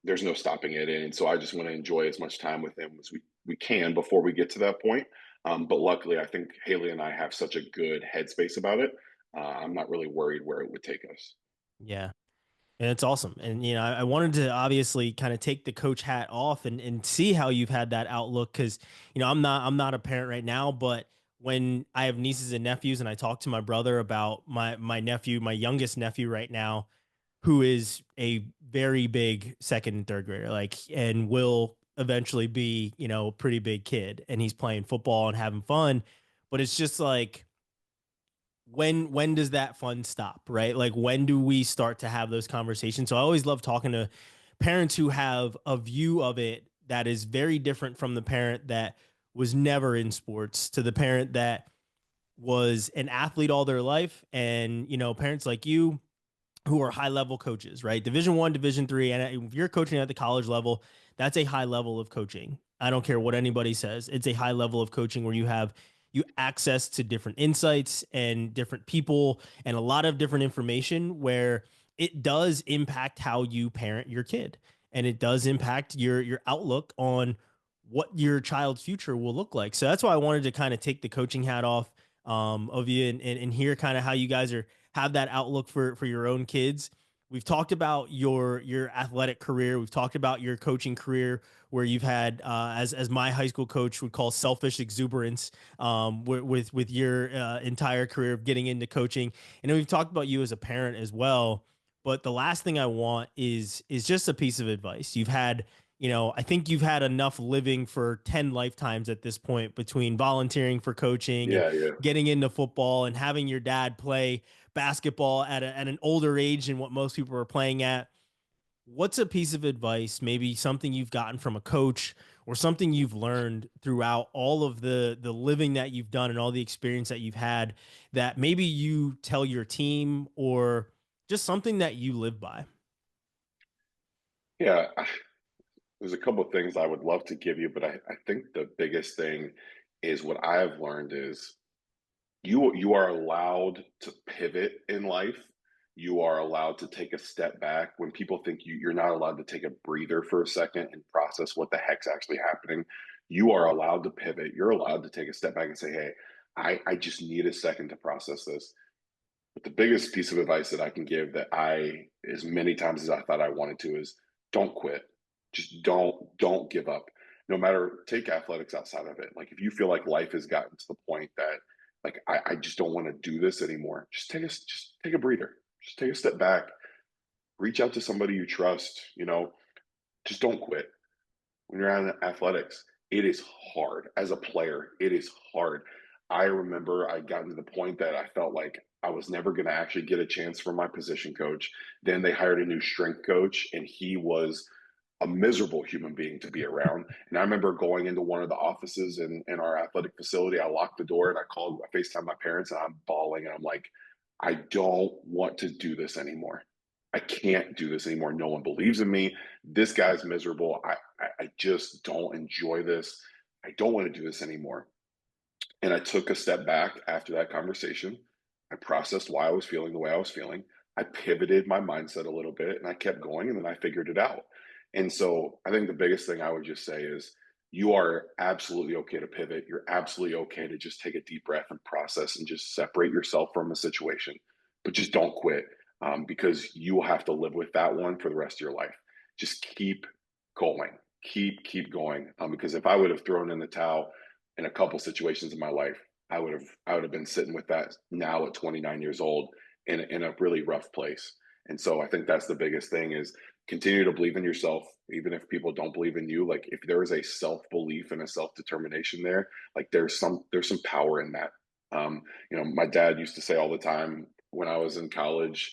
There's no stopping it. And so I just want to enjoy as much time with him as we can before we get to that point. But luckily, I think Haley and I have such a good headspace about it. I'm not really worried where it would take us. Yeah. And it's awesome. And, I wanted to obviously kind of take the coach hat off and see how you've had that outlook. Cause, I'm not a parent right now, but when I have nieces and nephews and I talk to my brother about my nephew, my youngest nephew right now, who is a very big second and third grader, like, and will eventually be, a pretty big kid, and he's playing football and having fun. But it's just like, when does that fun stop, right? Like, when do we start to have those conversations? So I always love talking to parents who have a view of it that is very different from the parent that was never in sports to the parent that was an athlete all their life. And, parents like you who are high level coaches, right? Division 1, Division 3. And if you're coaching at the college level, that's a high level of coaching. I don't care what anybody says. It's a high level of coaching where you access to different insights and different people and a lot of different information, where it does impact how you parent your kid, and it does impact your outlook on what your child's future will look like. So that's why I wanted to kind of take the coaching hat off of you, and hear kind of how you guys have that outlook for your own kids. We've talked about your athletic career. We've talked about your coaching career, where you've had, as my high school coach would call, selfish exuberance, with your entire career of getting into coaching. And then we've talked about you as a parent as well. But the last thing I want is just a piece of advice. I think you've had enough living for 10 lifetimes at this point, between volunteering for coaching and Yeah, yeah. getting into football and having your dad play basketball at an older age than what most people are playing at. What's a piece of advice, maybe something you've gotten from a coach or something you've learned throughout all of the living that you've done and all the experience that you've had, that maybe you tell your team, or just something that you live by? Yeah, there's a couple of things I would love to give you, but I think the biggest thing is what I have learned is you are allowed to pivot in life. You are allowed to take a step back when people think you're not allowed to take a breather for a second and process what the heck's actually happening. You are allowed to pivot. You're allowed to take a step back and say, hey, I just need a second to process this. But the biggest piece of advice that I can give, that as many times as I thought I wanted to, is don't quit. Just don't give up. No matter, take athletics outside of it. Like, if you feel like life has gotten to the point that, like, I just don't want to do this anymore, just take a breather. Just take a step back. Reach out to somebody you trust. Just don't quit. When you're on athletics, it is hard. As a player, it is hard. I remember I got to the point that I felt like I was never going to actually get a chance from my position coach. Then they hired a new strength coach, and he was a miserable human being to be around. And I remember going into one of the offices in our athletic facility. I locked the door and I FaceTime my parents, and I'm bawling. And I'm like, I don't want to do this anymore. I can't do this anymore. No one believes in me. This guy's miserable. I just don't enjoy this. I don't want to do this anymore. And I took a step back after that conversation. I processed why I was feeling the way I was feeling. I pivoted my mindset a little bit, and I kept going, and then I figured it out. And so I think the biggest thing I would just say is, you are absolutely okay to pivot. You're absolutely okay to just take a deep breath and process and just separate yourself from a situation, but just don't quit, because you will have to live with that one for the rest of your life. Just keep going, keep going. Because if I would have thrown in the towel in a couple situations in my life, I would have been sitting with that now at 29 years old in a really rough place. And so I think that's the biggest thing is continue to believe in yourself, even if people don't believe in you. Like if there is a self belief and a self determination there, like there's some power in that. You know, my dad used to say all the time when I was in college,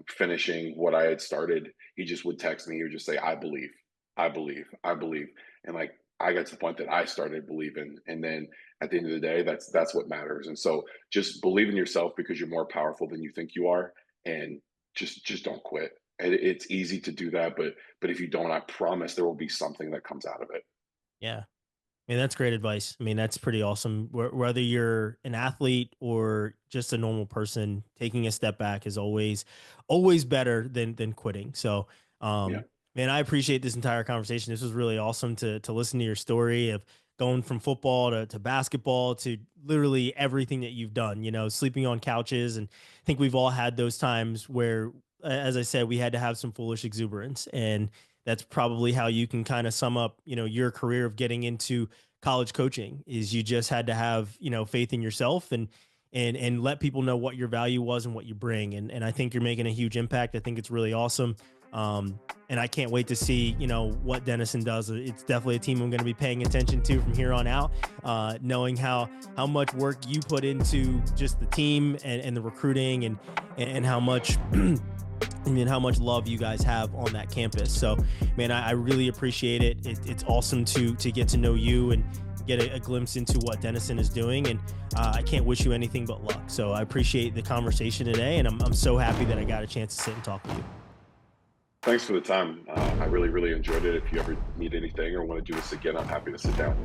finishing what I had started, he just would text me or just say, I believe, I believe. And like I got to the point that I started believing. And then at the end of the day, that's what matters. And so just believe in yourself because you're more powerful than you think you are. And just don't quit. And it's easy to do that, but if you don't, I promise there will be something that comes out of it. Yeah. I mean, that's great advice. I mean, that's pretty awesome. Whether you're an athlete or just a normal person, taking a step back is always better than quitting. So, Yeah. man, I appreciate this entire conversation. This was really awesome to listen to your story of going from football to basketball to literally everything that you've done, you know, sleeping on couches. And I think we've all had those times where, as I said, we had to have some foolish exuberance. And that's probably how you can kind of sum up, you know, your career of getting into college coaching is you just had to have, you know, faith in yourself and let people know what your value was and what you bring. And I think you're making a huge impact. I think it's really awesome. And I can't wait to see, you know, what Denison does. It's definitely a team I'm going to be paying attention to from here on out, knowing how much work you put into just the team and the recruiting and how much I mean, how much love you guys have on that campus. So, man, I really appreciate it. It's awesome to get to know you and get a glimpse into what Denison is doing. And I can't wish you anything but luck. So I appreciate the conversation today. And I'm so happy that I got a chance to sit and talk with you. Thanks for the time. I really enjoyed it. If you ever need anything or want to do this again, I'm happy to sit down.